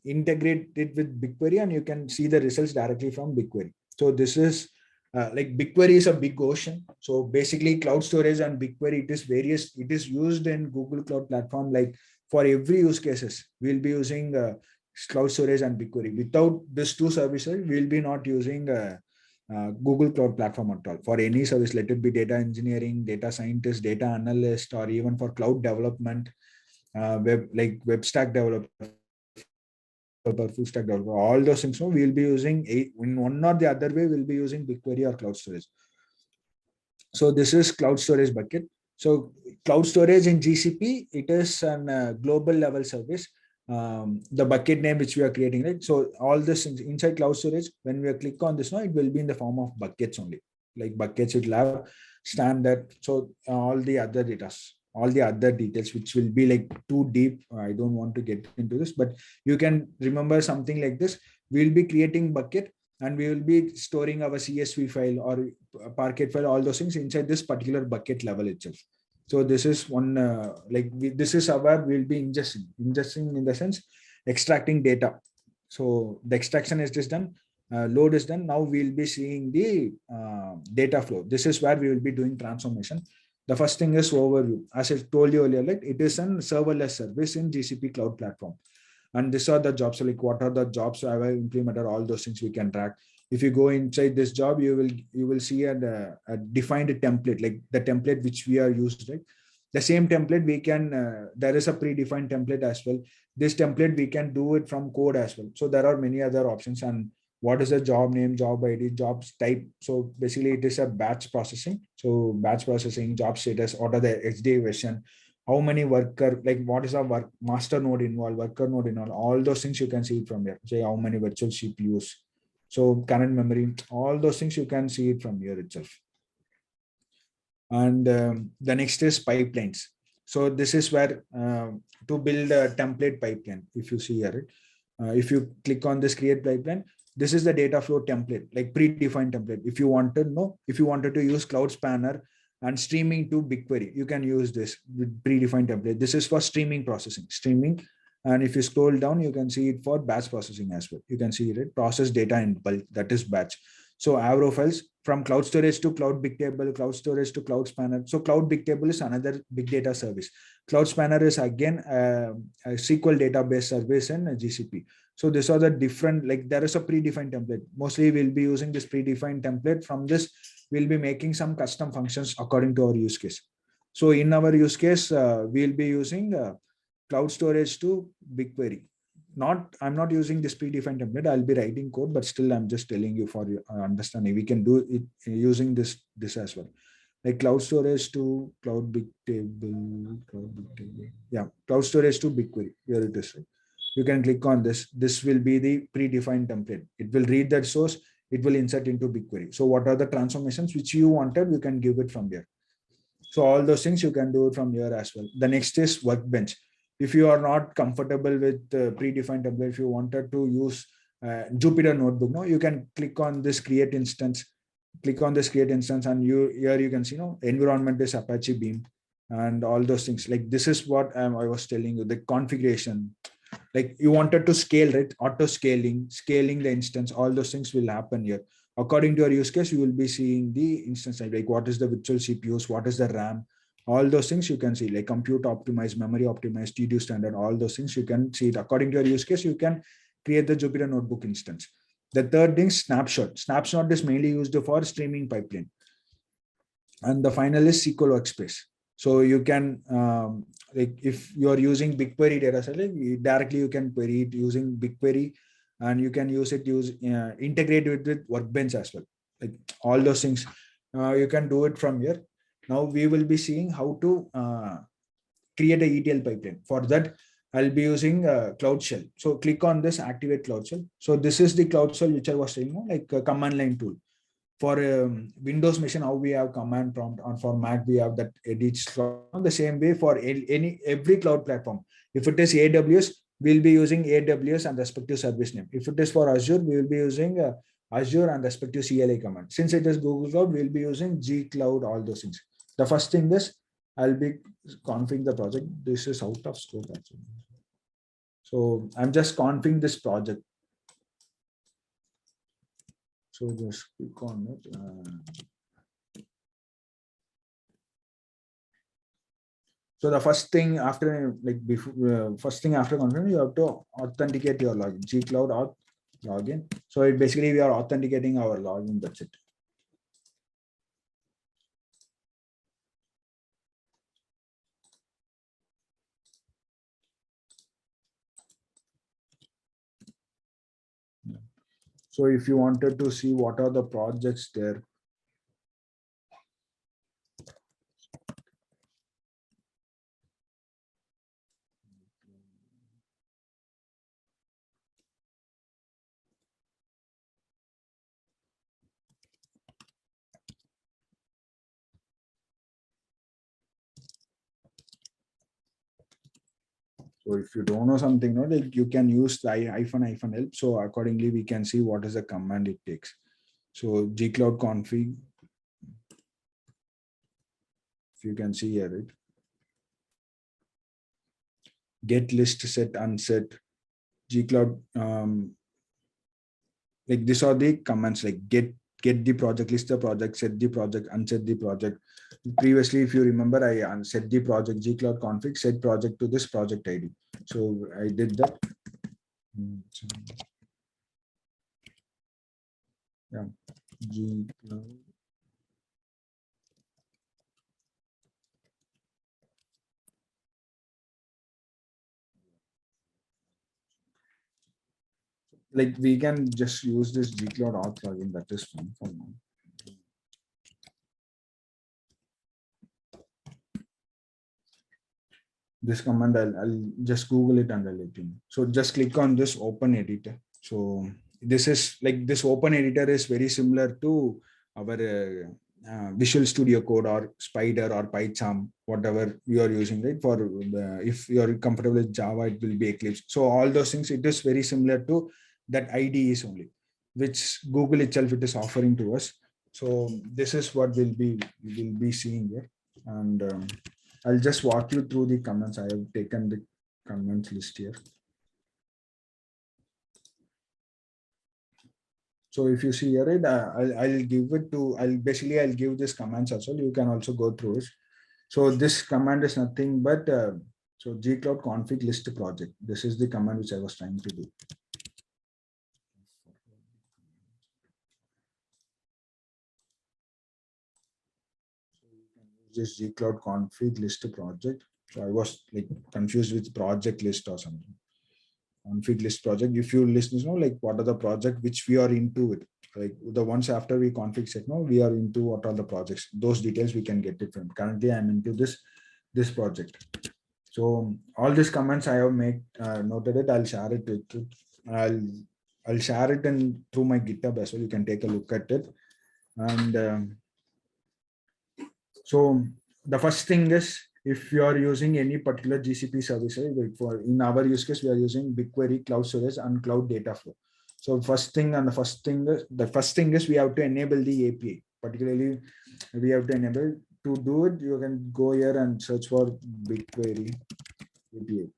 [SPEAKER 2] integrate it with BigQuery, and you can see the results directly from BigQuery. So this is like BigQuery is a big ocean. So basically cloud storage and BigQuery, it is used in Google Cloud Platform. Like for every use cases, we'll be using cloud storage and BigQuery. Without these two services, we'll be not using Google Cloud Platform at all. For any service, let it be data engineering, data scientist, data analyst, or even for cloud development, web stack developer, full stack developer, all those things. So we'll be using in one or the other way, we'll be using BigQuery or cloud storage. So this is cloud storage bucket. So cloud storage in GCP, it is a global level service. The bucket name which we are creating, right? So all this inside cloud storage, when we click on this now, it will be in the form of buckets only. Like buckets, it will have standard. So all the other data, all the other details, which will be like too deep. I don't want to get into this, but you can remember something like this. We will be creating bucket, and we will be storing our CSV file or Parquet file, all those things inside this particular bucket level itself. So this is one, this is our, we'll be ingesting in the sense, extracting data. So the extraction is just done, load is done. Now we'll be seeing the data flow. This is where we will be doing transformation. The first thing is overview. As I told you earlier, like it is a serverless service in GCP cloud platform. And these are the jobs. So like what are the jobs I have implemented, all those things we can track. If you go inside this job, you will see a defined template, like the template which we are used, right? The same template we can, there is a predefined template as well. This template we can do it from code as well. So there are many other options. And what is the job name, job ID, jobs type? So basically it is a batch processing. So batch processing, job status, what are the XD version, how many worker, like what is a work master node involved, worker node involved, all those things you can see it from here. Say how many virtual CPUs, so current memory, all those things you can see it from here itself. And the next is pipelines. So this is where to build a template pipeline. If you see here, if you click on this create pipeline, this is the data flow template, like predefined template. If you wanted to use Cloud Spanner and streaming to BigQuery, you can use this with predefined template. This is for streaming processing, streaming. And if you scroll down, you can see it for batch processing as well. You can see it, process data in bulk, that is batch. So Avro files from cloud storage to cloud bigtable, cloud storage to cloud spanner. So cloud bigtable is another big data service. Cloud spanner is again a SQL database service in GCP. So these are the different, like there is a predefined template. Mostly we'll be using this predefined template. From this, we'll be making some custom functions according to our use case. So in our use case, we'll be using cloud storage to BigQuery. I'm not using this predefined template. I'll be writing code, but still I'm just telling you for your understanding. We can do it using this as well. Like cloud storage to cloud bigtable, yeah, cloud storage to BigQuery. Here it is. You can click on this. This will be the predefined template. It will read that source. It will insert into BigQuery. So what are the transformations which you wanted? You can give it from here. So all those things you can do it from here as well. The next is Workbench. If you are not comfortable with predefined template, if you wanted to use Jupyter Notebook, no, you can click on this create instance. Click on this create instance, and here you can see, environment is Apache Beam and all those things. Like this is what I was telling you, the configuration. Like you wanted to scale, right? Auto scaling the instance, all those things will happen here. According to your use case, you will be seeing the instance type, like what is the virtual CPUs, what is the RAM, all those things you can see, like compute optimized, memory optimized, TDU standard, all those things you can see it. According to your use case, you can create the Jupyter Notebook instance. The third thing, snapshot. Snapshot is mainly used for streaming pipeline. And the final is SQL Workspace. So you can, like if you are using BigQuery data set, directly you can query it using BigQuery, and you can use it, integrate it with Workbench as well. Like all those things, you can do it from here. Now we will be seeing how to create a ETL pipeline. For that, I'll be using Cloud Shell. So click on this, activate Cloud Shell. So this is the Cloud Shell which I was saying, like a command line tool. For Windows machine, how we have command prompt, and for Mac we have that edit slot. The same way for every cloud platform. If it is AWS, we'll be using AWS and respective service name. If it is for Azure, we will be using Azure and respective CLI command. Since it is Google Cloud, we'll be using G Cloud, all those things. The first thing is I'll be configuring the project. This is out of scope actually. So I'm just configuring this project. So just click on it. So the first thing after, like before, first thing after configuring, you have to authenticate your login. Gcloud auth login. So it basically we are authenticating our login. That's it. So if you wanted to see what are the projects there, So if you don't know something, no, like you can use the hyphen help. So accordingly, we can see what is the command it takes. So gcloud config, if you can see here, right? Get list set unset gcloud, like these are the commands, like get the project, list the project, set the project, unset the project. Previously, if you remember, I set the project gcloud config, set project to this project id. So I did that. So, yeah, gcloud. Like we can just use this gcloud auth plugin, that is fine for now. This command, I'll just Google it and I'll let you know. So just click on this open editor. So this is like, this open editor is very similar to our Visual Studio Code or Spider or PyCharm, whatever you are using, right? For if you're comfortable with Java, it will be Eclipse. So all those things, it is very similar to that IDEs only, which Google itself it is offering to us. So this is what we will be seeing here. And I'll just walk you through the comments. I have taken the comments list here. So if you see here, right, I'll give it to, I'll give this commands as well. You can also go through it. So this command is nothing but, so gcloud config list project. This is the command which I was trying to do. Just gcloud config list project. So I was like confused with project list or something. Config list project. If you listeners know, like what are the project which we are into it, like the ones after we config set, no, we are into what are the projects. Those details we can get it from. Currently, I'm into this project. So all these comments I have made noted it. I'll share it with you. I'll share it in through my GitHub as well. You can take a look at it. And so the first thing is, if you are using any particular GCP service, like for in our use case, we are using BigQuery, Cloud Storage, and Cloud Data Flow. So the first thing is we have to enable the API. Particularly, we have to enable. To do it, you can go here and search for BigQuery API.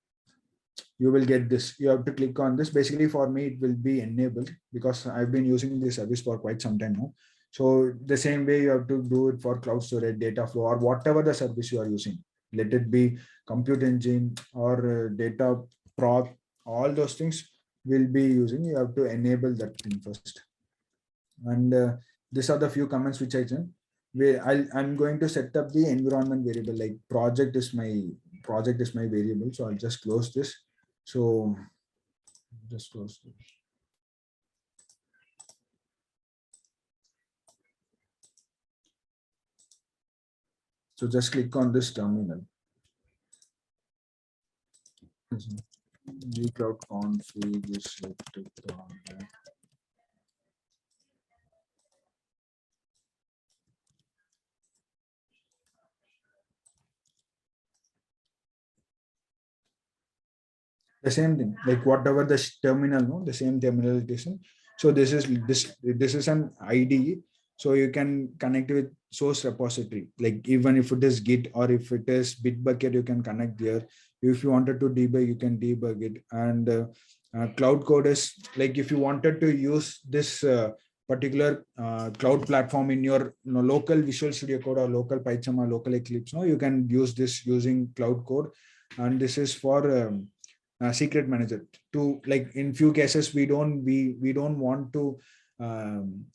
[SPEAKER 2] You will get this. You have to click on this. Basically, for me, it will be enabled because I've been using this service for quite some time now. So the same way you have to do it for cloud storage, data flow, or whatever the service you are using. Let it be compute engine or data proc, all those things will be using. You have to enable that thing first. And these are the few comments which I did. I'm going to set up the environment variable, like project is my variable. So I'll just close this. So just close this. So just click on this terminal. Gcloud config is selected. The same thing, like whatever the terminal, no, the same terminal it is. So this is an IDE. So you can connect with source repository, like even if it is Git or if it is Bitbucket, you can connect there. If you wanted to debug, you can debug it. And cloud code is like if you wanted to use this particular cloud platform in your local Visual Studio Code or local PyCharm or local Eclipse, no, you can use this using cloud code. And this is for secret manager to, like in few cases we don't want to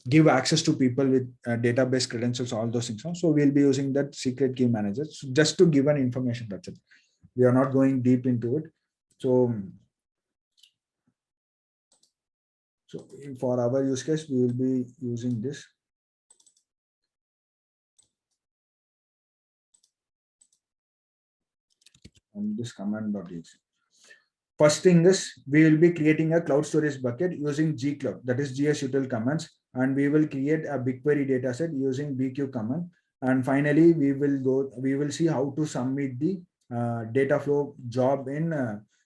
[SPEAKER 2] give access to people with database credentials, all those things, so we'll be using that secret key manager, so just to give an information. That's it. We are not going deep into it. So for our use case, we will be using this. And this command.exe. First thing is we will be creating a cloud storage bucket using gcloud, that is gsutil commands, and we will create a BigQuery dataset using bq command. And finally, we will see how to submit the data flow job in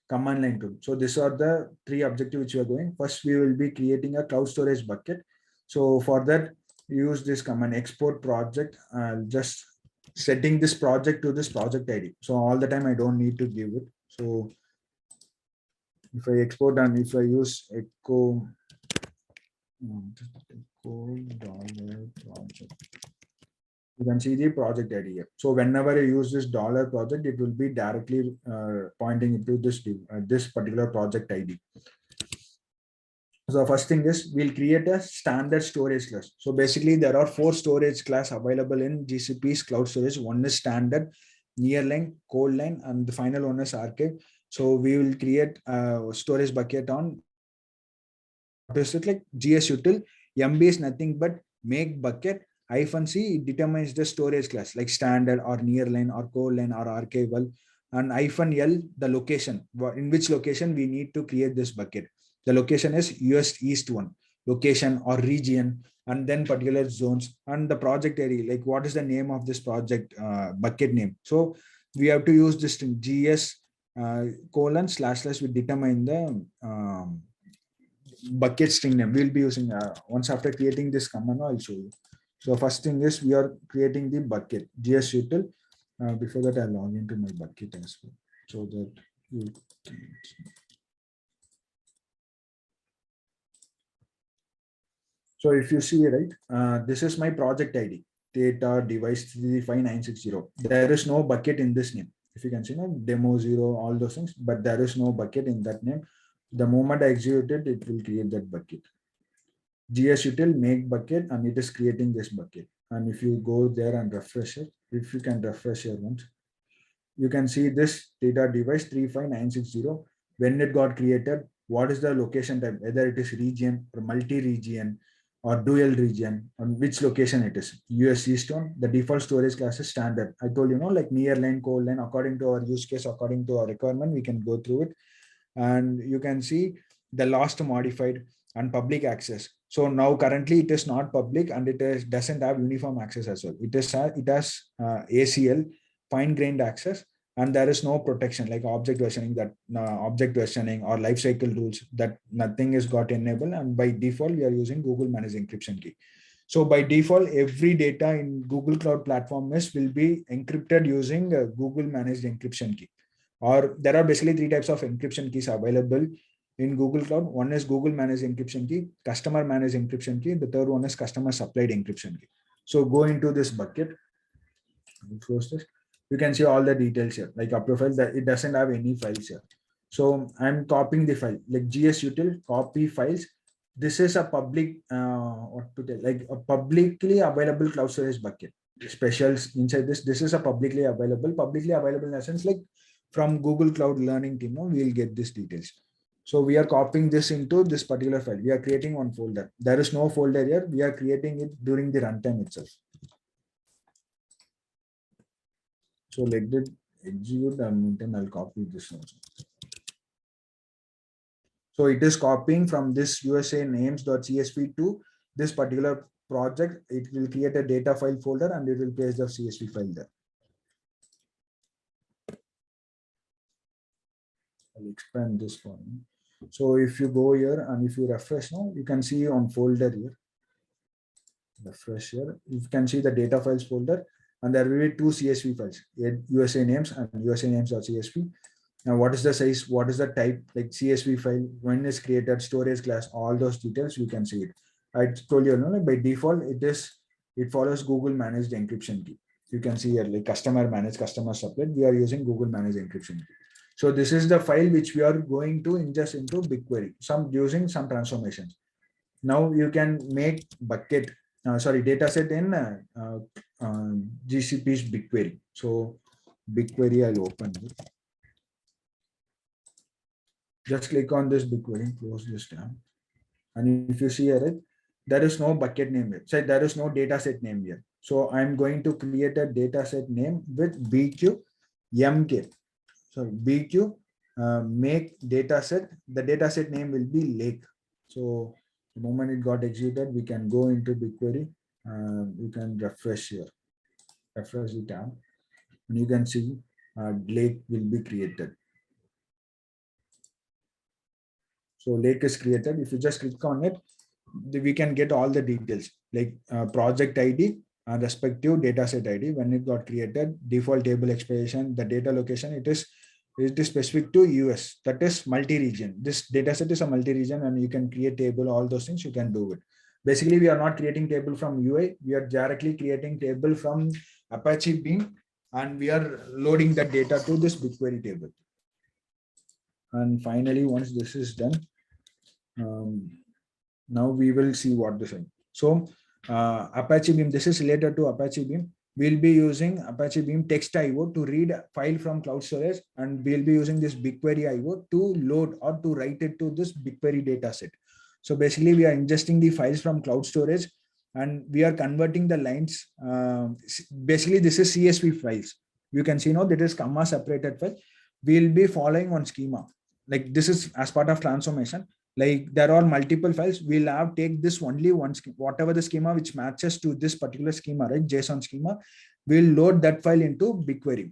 [SPEAKER 2] command line tool. So these are the three objectives which we are going. First, we will be creating a cloud storage bucket. So for that, use this command export project. Just setting this project to this project ID. So all the time I don't need to give it. So if I export and if I use echo $dollar project, you can see the project ID here. So whenever I use this dollar project, it will be directly pointing to this particular project ID. So first thing is we'll create a standard storage class. So basically there are 4 storage class available in GCP's cloud storage. One is standard, nearline, cold line, and the final one is archive. So we will create a storage bucket on what is it like GS util. MB is nothing but make bucket -c. It determines the storage class like standard or nearline or cold line or archival, and -l the location in which location we need to create this bucket. The location is US East 1 location or region, and then particular zones and the project area, like what is the name of this project bucket name. So we have to use this thing GS :/ we determine the bucket string name. We'll be using once after creating this command, I'll show you. So first thing is we are creating the bucket GS util. Before that, I'll log into my bucket as well, so that you can see. So if you see, right, this is my project ID, data device 35960. There is no bucket in this name. If you can see, no, demo 0, all those things, but there is no bucket in that name. The moment I execute it, it will create that bucket. GS util make bucket, and it is creating this bucket. And if you go there and refresh it, if you can refresh here once, you can see this data device 35960. When it got created, what is the location type, whether it is region or multi-region or dual region, on which location it is. US East 1, the default storage class is standard. I told you, like near line, cold line, according to our use case, according to our requirement, we can go through it. And you can see the last modified and public access. So now currently it is not public, and it doesn't have uniform access as well. It has ACL, fine grained access, and there is no protection like object versioning, that object versioning or lifecycle rules, that nothing is got enabled. And by default we are using Google managed encryption key. So by default, every data in Google Cloud Platform will be encrypted using Google managed encryption key. Or there are basically 3 types of encryption keys available in Google Cloud. One is Google managed encryption key, customer managed encryption key. The third one is customer supplied encryption key. So go into this bucket, close this. You can see all the details here, like a profile that it doesn't have any files here. So I'm copying the file, like GS util copy files. This is a public, what to tell, like a publicly available cloud storage bucket. Specials inside this. This is a publicly available in the sense like from Google Cloud Learning team, we will get these details. So we are copying this into this particular file. We are creating one folder. There is no folder here. We are creating it during the runtime itself. So let it execute, and then I'll copy this also. So it is copying from this USA names.csv to this particular project. It will create a data file folder, and it will paste the CSV file there. I'll expand this for you. So if you go here and if you refresh now, you can see on folder here. Refresh here, you can see the data files folder, and there will be 2 CSV files, USA names and USA names.csv. Now, what is the size? What is the type? Like CSV file, when is created, storage class, all those details you can see it. I told you, like by default, it follows Google managed encryption key. You can see here like customer managed, customer supplied. We are using Google managed encryption key. So this is the file which we are going to ingest into BigQuery, using some transformations. Now you can make bucket, dataset in GCP's BigQuery. So BigQuery, I'll open it. Just click on this BigQuery, close this tab. And if you see here, right, there is no bucket name here. So there is no dataset name here. So I'm going to create a dataset name with BQ MK. So BQ make dataset. The dataset name will be lake. So the moment it got executed, we can go into BigQuery. You can refresh here. Refresh the tab, and you can see lake will be created. So lake is created. If you just click on it, we can get all the details like project ID and respective dataset ID when it got created, default table expression, the data location. It is specific to US. That is multi-region. This dataset is a multi-region, and you can create table. All those things you can do it. Basically, we are not creating table from UI. We are directly creating table from Apache Beam, and we are loading the data to this BigQuery table. And finally, once this is done, now we will see what this is. So Apache Beam, this is related to Apache Beam. We'll be using Apache Beam text IO to read a file from cloud storage, and we'll be using this BigQuery IO to load or to write it to this BigQuery dataset. So basically, we are ingesting the files from cloud storage, and we are converting the lines. Basically, this is CSV files. You can see now that is comma separated file. We'll be following one schema. Like this is as part of transformation. Like there are multiple files, we'll have take this only one schema, whatever the schema which matches to this particular schema, right? JSON schema, we'll load that file into BigQuery.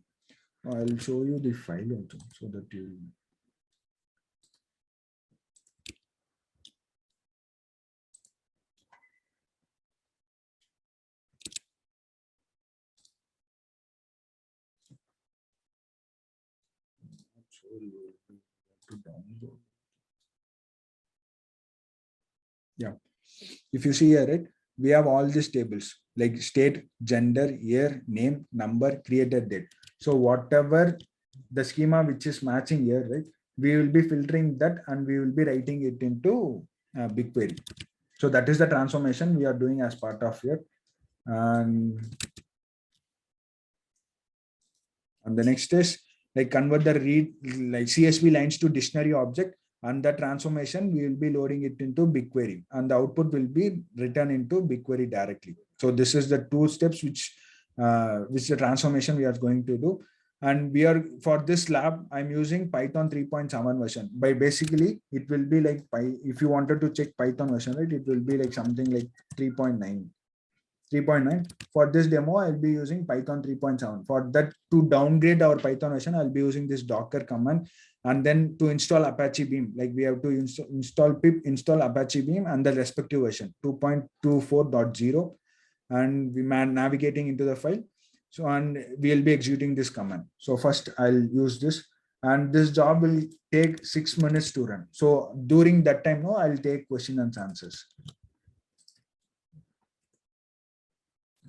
[SPEAKER 2] I'll show you the file also so that you. Yeah, if you see here, right, we have all these tables like state, gender, year, name, number, created date. So whatever the schema which is matching here, right, we will be filtering that and we will be writing it into BigQuery. So that is the transformation we are doing as part of here. And the next is like convert the read like CSV lines to dictionary object, and the transformation we will be loading it into BigQuery, and the output will be written into BigQuery directly. So this is the two steps which the transformation we are going to do. And we are for this lab, I'm using Python 3.7 version. By basically, it will be like if you wanted to check Python version, right, it will be like something like 3.9. 3.9. For this demo, I'll be using Python 3.7. For that, to downgrade our Python version, I'll be using this Docker command. And then to install Apache Beam, like we have to install pip install Apache Beam and the respective version 2.24.0. And we are navigating into the file. So, and we'll be executing this command. So first I'll use this, and this job will take 6 minutes to run. So during that time, no, I'll take question and answers.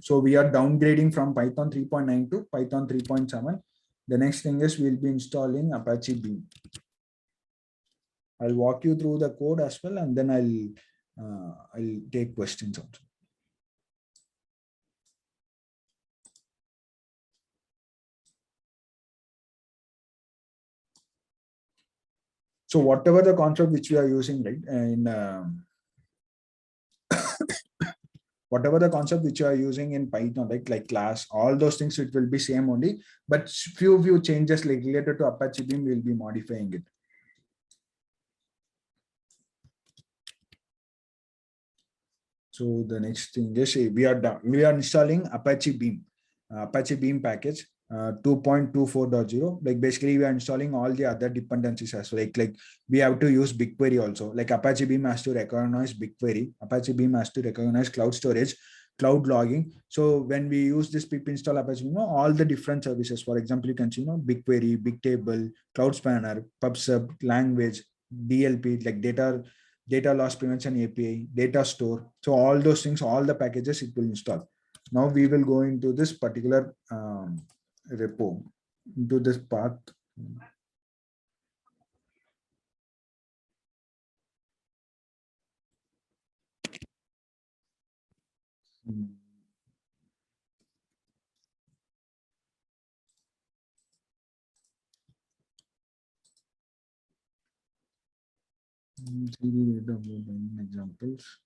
[SPEAKER 2] So we are downgrading from Python 3.9 to Python 3.7. The next thing is we'll be installing Apache Beam. I'll walk you through the code as well, and then I'll take questions also. So whatever the concept which we are using, right, in whatever the concept which you are using in Python, like class, all those things, it will be same only, but few changes like related to Apache Beam, we'll be modifying it. So the next thing is we are installing Apache Beam package 2.24.0. Like basically we are installing all the other dependencies as well. Like we have to use BigQuery also. Like Apache Beam has to recognize BigQuery. Apache Beam has to recognize cloud storage, cloud logging. So when we use this pip install Apache, all the different services. For example, you can see, BigQuery, Bigtable, Cloud Spanner, PubSub, language, DLP, like data loss prevention API, data store. So all those things, all the packages it will install. Now we will go into this particular repo, into this path. Examples.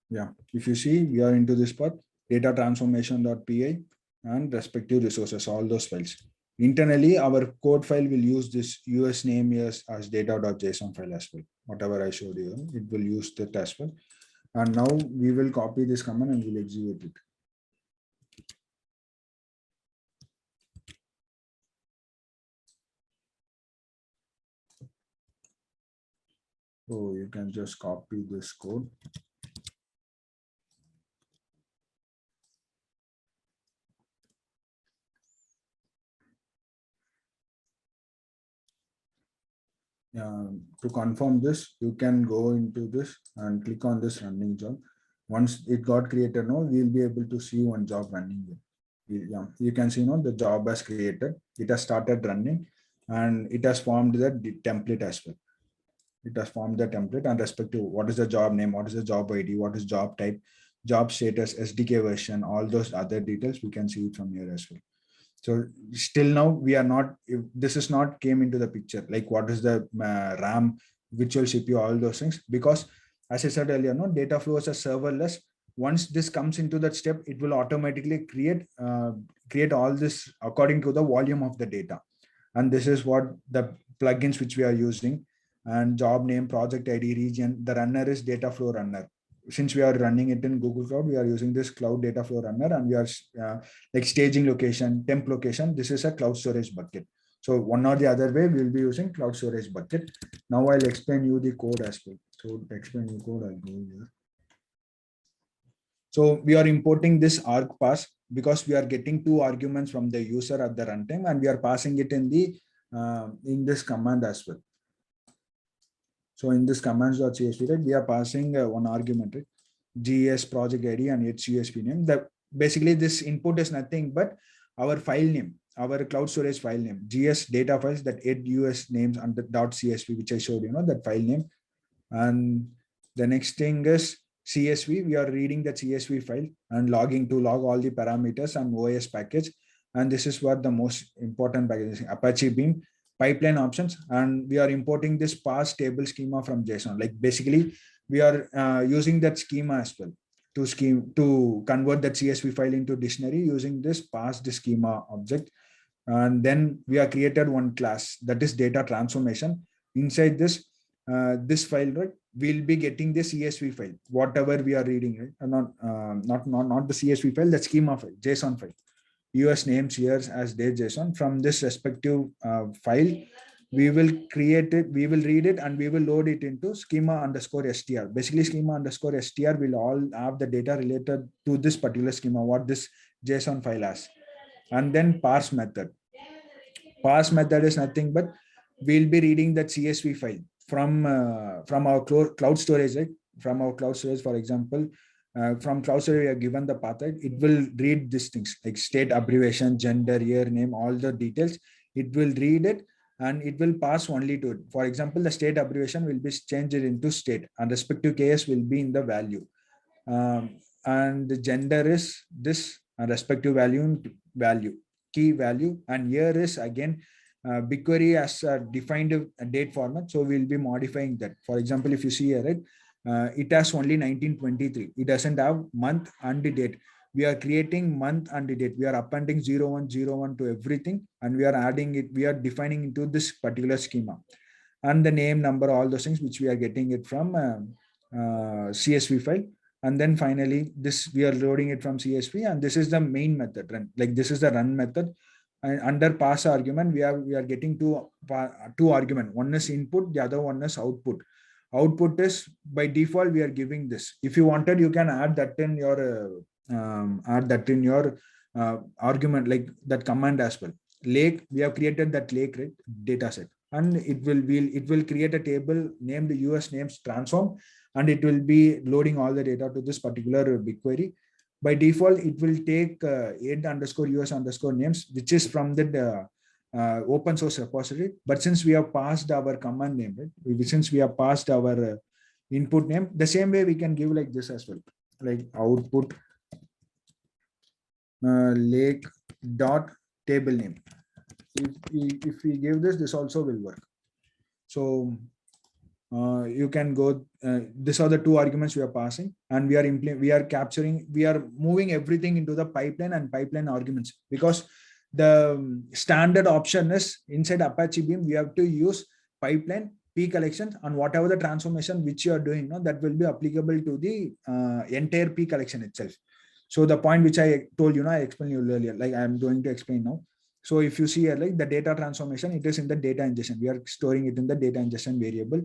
[SPEAKER 2] Yeah, if you see, we are into this part, data transformation.py and respective resources, all those files. Internally, our code file will use this US name as data.json file as well. Whatever I showed you, it will use that as well. And now we will copy this command and we'll execute it. So you can just copy this code. To confirm this, you can go into this and click on this running job. Once it got created, now we'll be able to see one job running here. Yeah, you can see now the job has created. It has started running, and it has formed the template as well. It has formed the template and respect to what is the job name, what is the job ID, what is job type, job status, SDK version, all those other details we can see it from here as well. So still now we are not, if this is not came into the picture, like what is the RAM, virtual CPU, all those things, because as I said earlier, no, data flows are serverless. Once this comes into that step, it will automatically create all this according to the volume of the data. And this is what the plugins which we are using, and job name, project ID, region. The runner is data flow runner. Since we are running it in Google Cloud, we are using this cloud data flow runner, and we are like staging location, temp location. This is a cloud storage bucket. So one or the other way, we'll be using cloud storage bucket. Now I'll explain you the code as well. So to explain the code, I'll go here. So we are importing this arg pass because we are getting two arguments from the user at the runtime, and we are passing it in this command as well. So in this commands.csv, right, we are passing one argument, right? GS project ID and HUSP name. Basically this input is nothing but our file name, our cloud storage file name, GS data files, that US names and the .csv, which I showed, that file name. And the next thing is CSV. We are reading the CSV file and logging to log all the parameters and OS package. And this is what the most important package is, Apache Beam, pipeline options. And we are importing this parse table schema from JSON. Like basically, we are using that schema as well to convert that CSV file into dictionary using this parsed schema object. And then we have created one class, that is data transformation. Inside this file, right, we'll be getting the CSV file, whatever we are reading, right? Not the CSV file, the schema file, JSON file. US names here as their JSON. From this respective file, we will create it, we will read it, and we will load it into schema_str. Basically, schema_str will all have the data related to this particular schema, what this JSON file has. And then parse method. Parse method is nothing but we'll be reading that CSV file from our cloud storage, right? From our cloud storage, for example, from cloud storage, we are given the path, right? It will read these things like state, abbreviation, gender, year, name, all the details. It will read it and it will pass only to it. For example, the state abbreviation will be changed into state, and respective KS will be in the value. And the gender is this, and respective value, key value, and year is again BigQuery as a defined date format. So we'll be modifying that. For example, if you see here, right, it has only 1923. It doesn't have month and the date. We are creating month and the date. We are appending 0101 to everything, and we are adding it. We are defining into this particular schema, and the name, number, all those things which we are getting it from CSV file. And then finally, this we are loading it from CSV, and this is the main method. Run. Like this is the run method. And under pass argument, we are getting two argument. One is input, the other one is output. Output is by default we are giving this. If you wanted, you can add that in your argument, like that command as well. Lake, we have created that lake, right, data set, and it will create a table named US names transform, and it will be loading all the data to this particular BigQuery. By default, it will take ed_us_names, which is from the open source repository. But since we have passed our command name, right? Since we have passed our input name, the same way we can give like this as well, like output lake dot table name. If we give this also will work. So you can go, these are the two arguments we are passing, and we are moving everything into the pipeline and pipeline arguments, because the standard option is inside Apache Beam, we have to use pipeline, P collections, and whatever the transformation which you are doing, that will be applicable to the entire P collection itself. So the point which I told I explained you earlier, like I am going to explain now. So if you see here, like the data transformation, it is in the data ingestion. We are storing it in the data ingestion variable.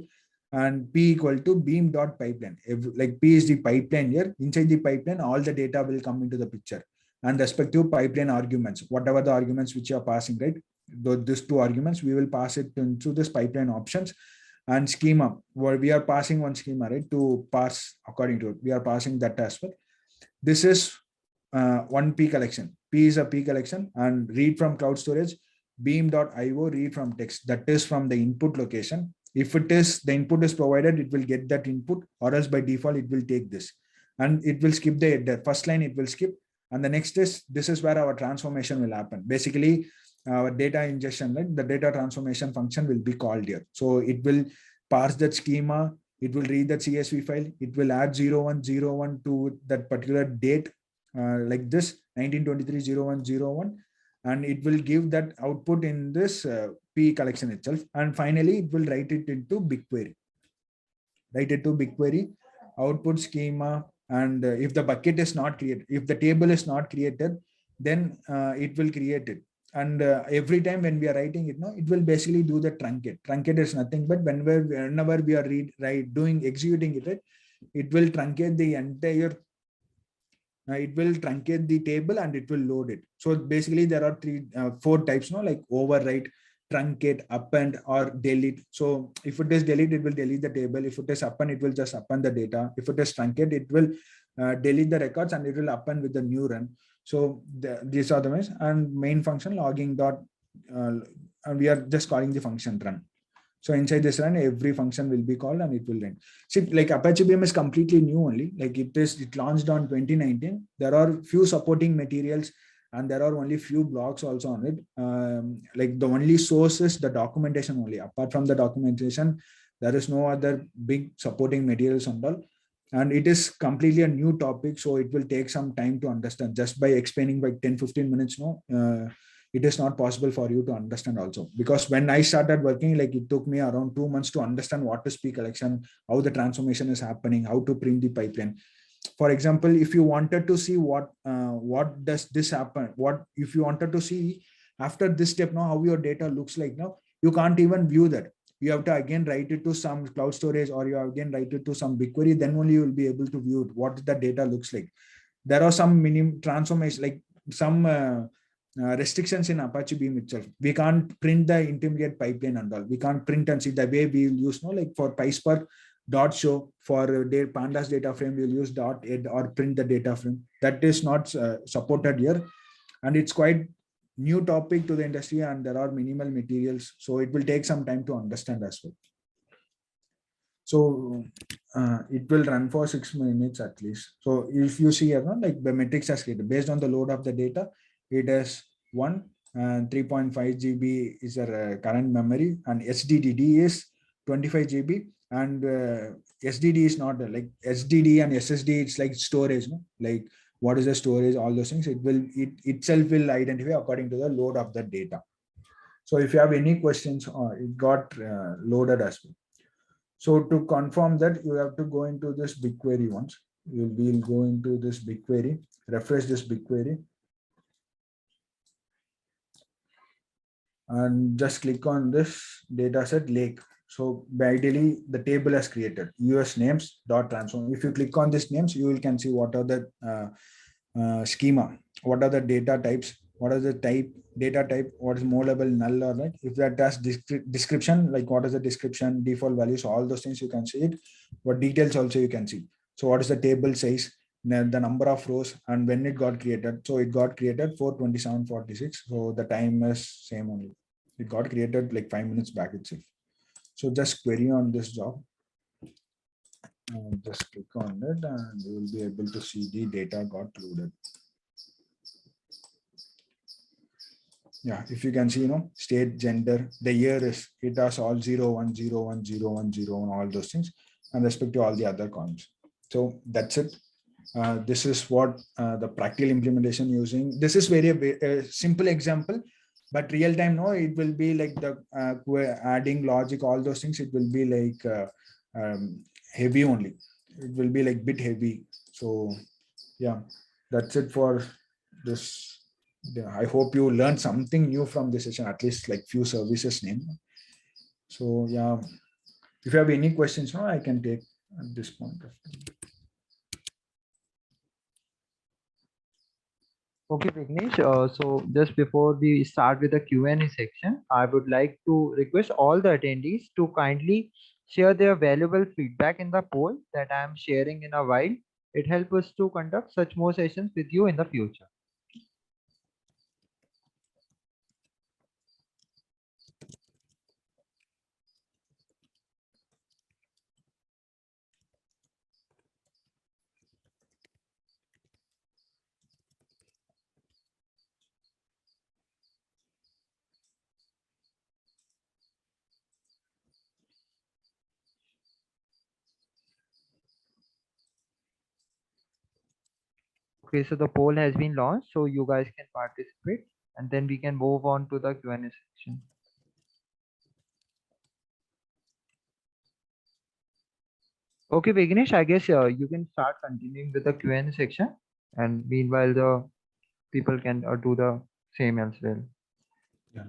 [SPEAKER 2] and P equal to beam dot pipeline. If, like P is the pipeline here, inside the pipeline, all the data will come into the picture and respective pipeline arguments, whatever the arguments which you are passing, right? These two arguments, we will pass it into this pipeline options and schema, where we are passing one schema, right? To pass according to it, we are passing that as well. This is one P collection. P is a P collection and read from cloud storage, beam.io, read from text. That is from the input location. If it is the input is provided, it will get that input, or else by default, it will take this. And it will skip the first line, it will skip. And the next is, this is where our transformation will happen. Basically, our data ingestion, like the data transformation function will be called here. So it will parse that schema, it will read that CSV file, it will add 0101 to that particular date, like this 1923-0101, and it will give that output in this P collection itself. And finally, it will write it into BigQuery. Write it to BigQuery, output schema, and if the bucket is not created, if the table is not created, then it will create it. And every time when we are writing it, no, it will basically do the truncate. Truncate is nothing but whenever we are executing it, right, it will truncate the entire it will truncate the table and it will load it. So basically there are four types, no, like overwrite, truncate, append, or delete. So if it is delete, it will delete the table. If it is append, it will just append the data. If it is truncate, it will delete the records and it will append with the new run. So these are the ways. And main function logging dot, and we are just calling the function run. So inside this run, every function will be called and it will run. See, like Apache Beam is completely new only. Like it launched on 2019. There are few supporting materials and there are only few blogs also on it. Like the only source is the documentation only. Apart from the documentation, there is no other big supporting materials and all. And it is completely a new topic. So it will take some time to understand. Just by explaining by 10-15 minutes, no, it is not possible for you to understand also. Because when I started working, like it took me around 2 months to understand what is P collection, how the transformation is happening, how to print the pipeline. For example, if you wanted to see what does this happen, what if you wanted to see after this step now how your data looks like now, you can't even view that. You have to again write it to some cloud storage, or you again write it to some BigQuery, then only you will be able to view it, what the data looks like. There are some minimum transformation, like some restrictions in Apache Beam itself. We can't print the intermediate pipeline and all. We can't print and see the way we will use, no, like for PySpark dot show, for pandas data frame, we'll use dot ed or print the data frame. That is not supported here. And it's quite new topic to the industry and there are minimal materials. So it will take some time to understand as well. So it will run for 6 minutes at least. So if you see here, like the metrics are created based on the load of the data, it is 1 and 3.5 GB is our current memory, and SDDD is 25 GB, and SDD is not like SDD and SSD. It's like storage, no? Like what is the storage, all those things. It itself will identify according to the load of the data. So if you have any questions, it got loaded as well. So to confirm that, you have to go into this BigQuery once. You will go into this BigQuery, refresh this BigQuery, and just click on this dataset lake. So ideally, the table has created US names dot transform. If you click on these names, you can see what are the schema, what are the data types, what is the data type, what is more level, null, or like if that has description, like what is the description, default values, all those things you can see it. What details also you can see. So what is the table size, the number of rows, and when it got created. So it got created 4:27:46. So the time is same only. It got created like 5 minutes back itself. So just query on this job. And just click on it and you will be able to see the data got loaded. Yeah, if you can see, state, gender, the year is, it has all 0101010101, all those things, and respect to all the other columns. So that's it. This is what the practical implementation using. This is very simple example, but real time, no, it will be like the adding logic, all those things. It will be like heavy only. It will be like bit heavy. So yeah, that's it for this. I hope you learned something new from this session, at least like few services name. So yeah, If you have any questions, no, I can take at this point of time.
[SPEAKER 1] Okay, Vignesh. So just before we start with the Q&A section, I would like to request all the attendees to kindly share their valuable feedback in the poll that I am sharing in a while. It helps us to conduct such more sessions with you in the future. Okay, so the poll has been launched, so you guys can participate, and then we can move on to the Q&A section. Okay, Vignesh, I guess you can start continuing with the Q&A section, and meanwhile the people can do the same as well.
[SPEAKER 2] Yeah.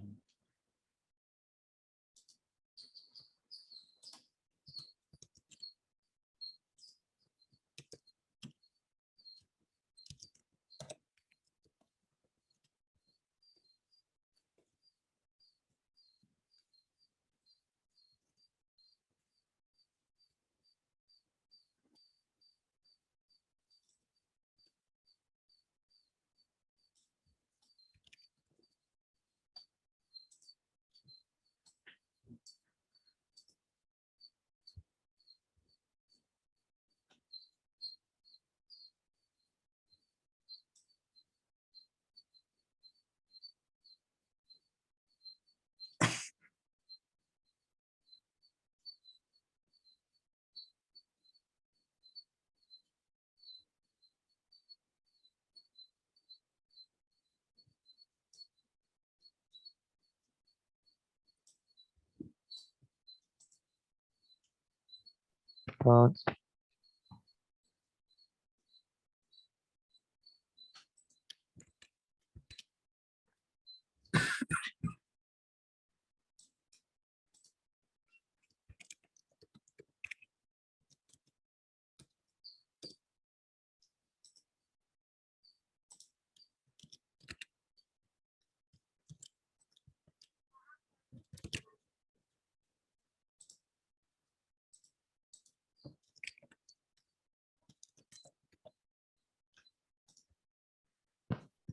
[SPEAKER 1] Uh,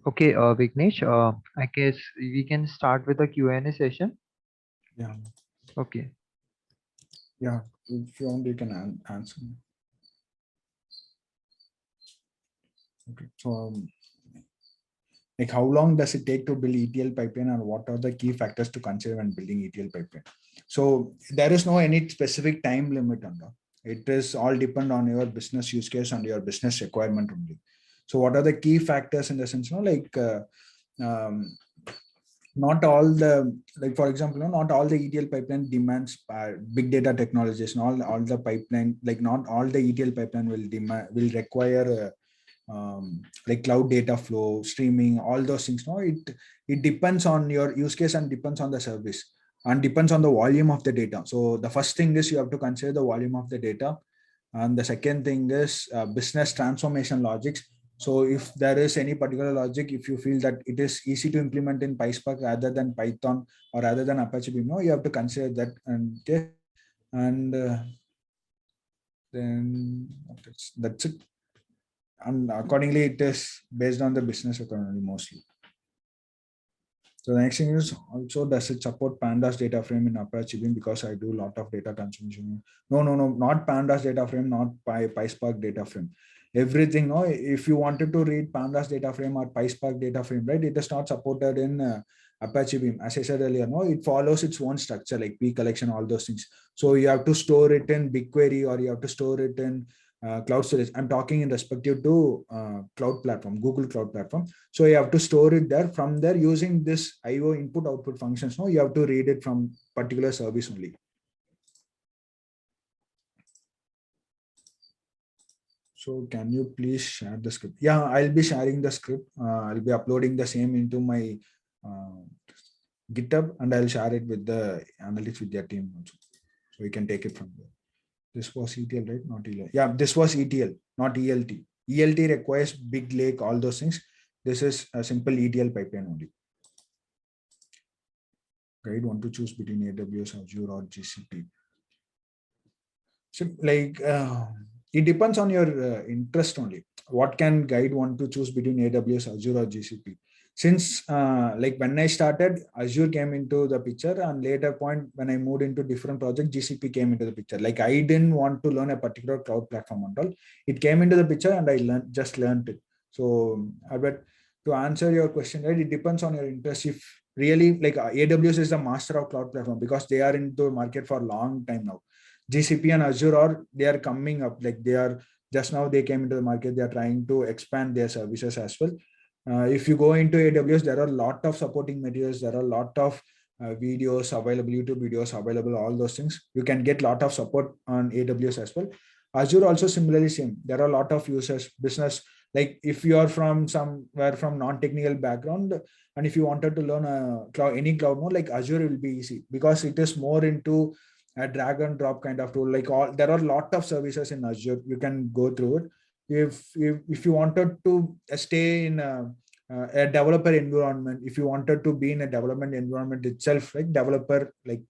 [SPEAKER 1] Okay, Vignesh, I guess we can start with the Q&A session.
[SPEAKER 2] Yeah.
[SPEAKER 1] Okay.
[SPEAKER 2] Yeah. If you want, you can answer. Okay. So, like how long does it take to build ETL pipeline, and what are the key factors to consider when building ETL pipeline? So there is no any specific time limit on that. It is all depend on your business use case and your business requirement only. So what are the key factors in the sense, um, not all the, like for example, not all the ETL pipeline demands big data technologies, and all the pipeline, like not all the ETL pipeline will require like cloud data flow, streaming, all those things. No, it depends on your use case and depends on the service and depends on the volume of the data. So the first thing is you have to consider the volume of the data, and the second thing is business transformation logics. So if there is any particular logic, if you feel that it is easy to implement in PySpark rather than Python or rather than Apache Beam, no, you have to consider that. And then that's it. And accordingly, it is based on the business economy mostly. So the next thing is also, does it support pandas data frame in Apache Beam, because I do a lot of data consumption. No, not pandas data frame, not PySpark data frame. Everything, no, if you wanted to read pandas data frame or PySpark data frame, right, it is not supported in Apache Beam. As I said earlier, no, it follows its own structure like P collection, all those things. So you have to store it in BigQuery, or you have to store it in cloud storage. I'm talking in respective to cloud platform, Google Cloud Platform. So you have to store it there. From there, using this IO input output functions, no, you have to read it from particular service only. So can you please share the script? Yeah, I'll be sharing the script. I'll be uploading the same into my GitHub, and I'll share it with the analytics with their team also. So you can take it from there. This was ETL, right? Not ETL. Yeah, this was ETL, not ELT. ELT requires big lake, all those things. This is a simple ETL pipeline only. Guide want to choose between AWS, Azure, or GCP. So like it depends on your interest only. What can guide want to choose between AWS, Azure, or GCP? Since like when I started, Azure came into the picture, and later point when I moved into different project, GCP came into the picture. Like I didn't want to learn a particular cloud platform at all. It came into the picture and I learned it. So but to answer your question, right, it depends on your interest. If really like AWS is the master of cloud platform because they are into the market for a long time now. GCP and Azure they are coming up, like they are just now they came into the market. They are trying to expand their services as well. If you go into AWS, there are a lot of supporting materials. There are a lot of videos available, YouTube videos available, all those things. You can get a lot of support on AWS as well. Azure also similarly same. There are a lot of users, business. Like if you are from somewhere from non-technical background, and if you wanted to learn any cloud mode, like Azure will be easy because it is more into a drag and drop kind of tool. Like there are a lot of services in Azure. You can go through it. If you wanted to stay in a developer environment, if you wanted to be in a development environment itself, like developer, like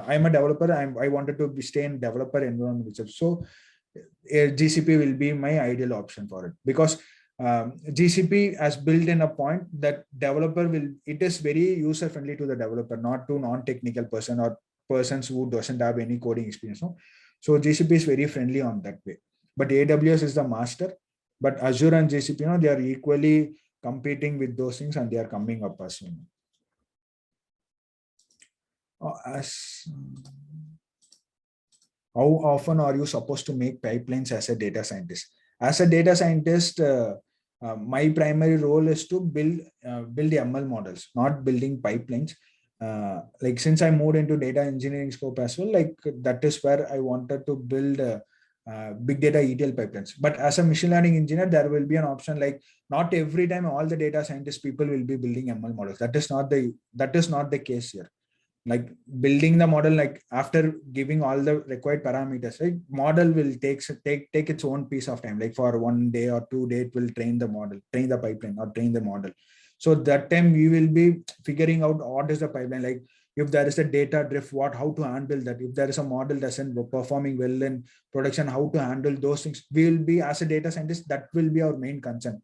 [SPEAKER 2] I'm a developer, I wanted to stay in developer environment itself. So GCP will be my ideal option for it because GCP has built in a point that developer will, it is very user friendly to the developer, not to non-technical person or persons who doesn't have any coding experience. No? So GCP is very friendly on that way. But AWS is the master. But Azure and GCP, they are equally competing with those things and they are coming up as soon. How often are you supposed to make pipelines as a data scientist? As a data scientist, my primary role is to build ML models, not building pipelines. Like since I moved into data engineering scope as well, like that is where I wanted to build big data ETL pipelines. But as a machine learning engineer, there will be an option like not every time all the data scientist people will be building ML models. That is not the case here. Like building the model, like after giving all the required parameters, right, model will take its own piece of time. Like for 1 day or 2 days, it will train the model, train the pipeline or train the model. So that time we will be figuring out what is the pipeline, like if there is a data drift, how to handle that. If there is a model doesn't performing well in production, how to handle those things. We will be, as a data scientist, that will be our main concern.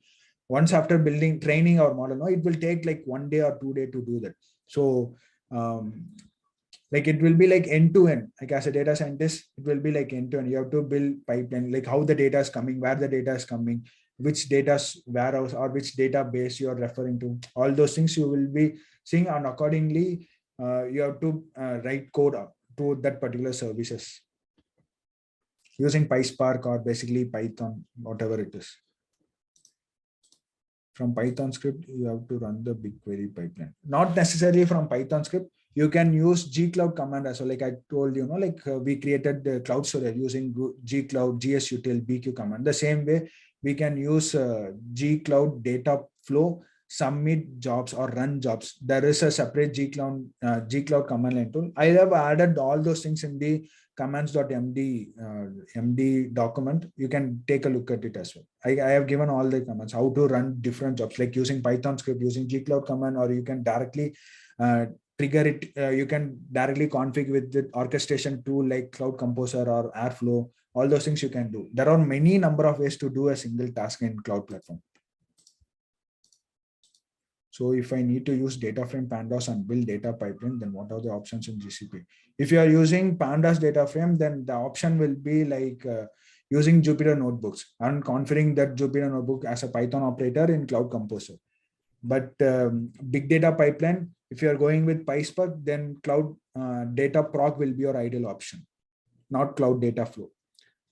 [SPEAKER 2] Once after training our model, no, it will take like 1 day or 2 days to do that. So like it will be like end to end. Like as a data scientist, it will be like end to end. You have to build pipeline, like how the data is coming, where the data is coming, which data warehouse or which database you are referring to. All those things you will be seeing, and accordingly, you have to write code to that particular services using PySpark or basically Python, whatever it is. From Python script, you have to run the BigQuery pipeline. Not necessarily from Python script. You can use gcloud command as well. Like I told you, like we created the cloud storage using gcloud, gsutil, bq command. The same way, we can use gcloud data flow, submit jobs or run jobs. There is a separate gcloud command line tool. I have added all those things in the commands.md document. You can take a look at it as well. I have given all the commands, how to run different jobs, like using Python script, using gcloud command, or you can directly trigger it. You can directly configure with the orchestration tool like Cloud Composer or Airflow. All those things you can do. There are many number of ways to do a single task in cloud platform. So if I need to use data frame pandas and build data pipeline, then what are the options in GCP? If you are using pandas data frame, then the option will be like using Jupyter notebooks and configuring that Jupyter notebook as a Python operator in Cloud Composer. But big data pipeline, if you are going with PySpark, then cloud data proc will be your ideal option, not cloud data flow.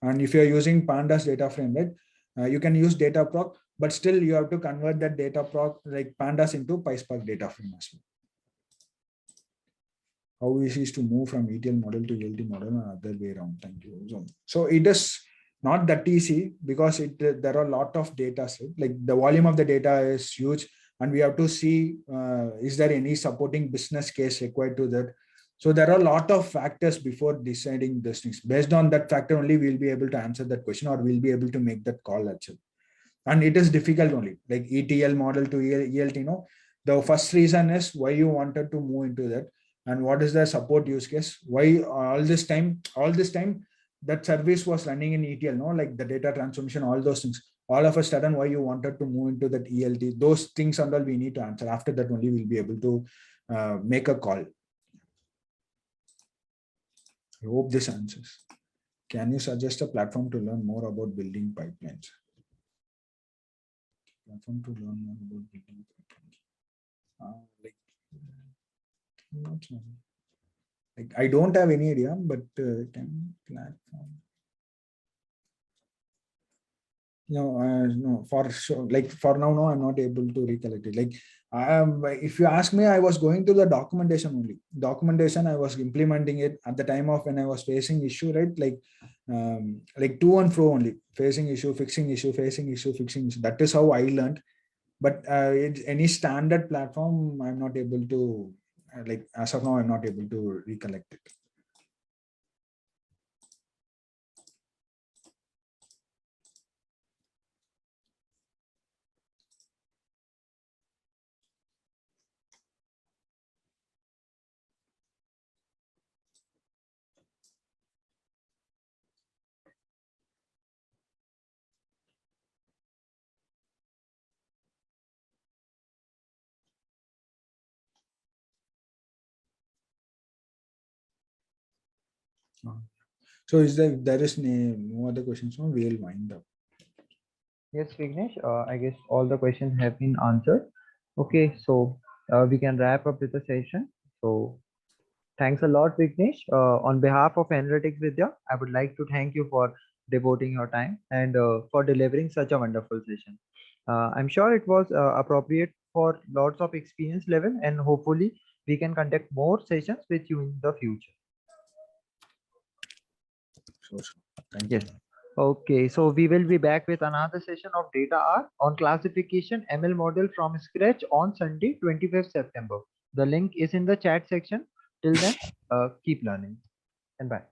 [SPEAKER 2] And if you are using pandas data frame, right, you can use data proc, but still you have to convert that data proc like pandas into PySpark data frame as well. How easy is to move from ETL model to ELT model and other way around? Thank you. So it is not that easy because there are a lot of data set. Like the volume of the data is huge, and we have to see is there any supporting business case required to that. So there are a lot of factors before deciding these things. Based on that factor only, we'll be able to answer that question, or we'll be able to make that call actually. And it is difficult only, like ETL model to ELT. The first reason is why you wanted to move into that, and what is the support use case. Why all this time that service was running in ETL, like the data transformation, all those things. All of a sudden, why you wanted to move into that ELT? Those things and all we need to answer. After that only, we'll be able to make a call. I hope this answers. Can you suggest a platform to learn more about building pipelines? Platform to learn more about building pipelines. Not sure. Like I don't have any idea, but can platform. No, for sure. Like for now, no, I'm not able to recollect it. Like if you ask me, I was going to the documentation only. Documentation, I was implementing it at the time of when I was facing issue, right? Like to and fro only, facing issue, fixing issue, facing issue, fixing issue. That is how I learned. But any standard platform, I'm not able to. Like as of now, I'm not able to recollect it. So is there is no other questions? So we will wind up.
[SPEAKER 1] Yes, Vignesh, I guess all the questions have been answered. Okay, so we can wrap up with the session. So thanks a lot, Vignesh. On behalf of Analytics Vidya, I would like to thank you for devoting your time and for delivering such a wonderful session. I'm sure it was appropriate for lots of experience level, and hopefully we can conduct more sessions with you in the future.
[SPEAKER 2] Sure. Thank
[SPEAKER 1] Yes.
[SPEAKER 2] you.
[SPEAKER 1] Okay, so we will be back with another session of Data Hour on classification ML model from scratch on Sunday, 25th September. The link is in the chat section. Till then, keep learning and bye.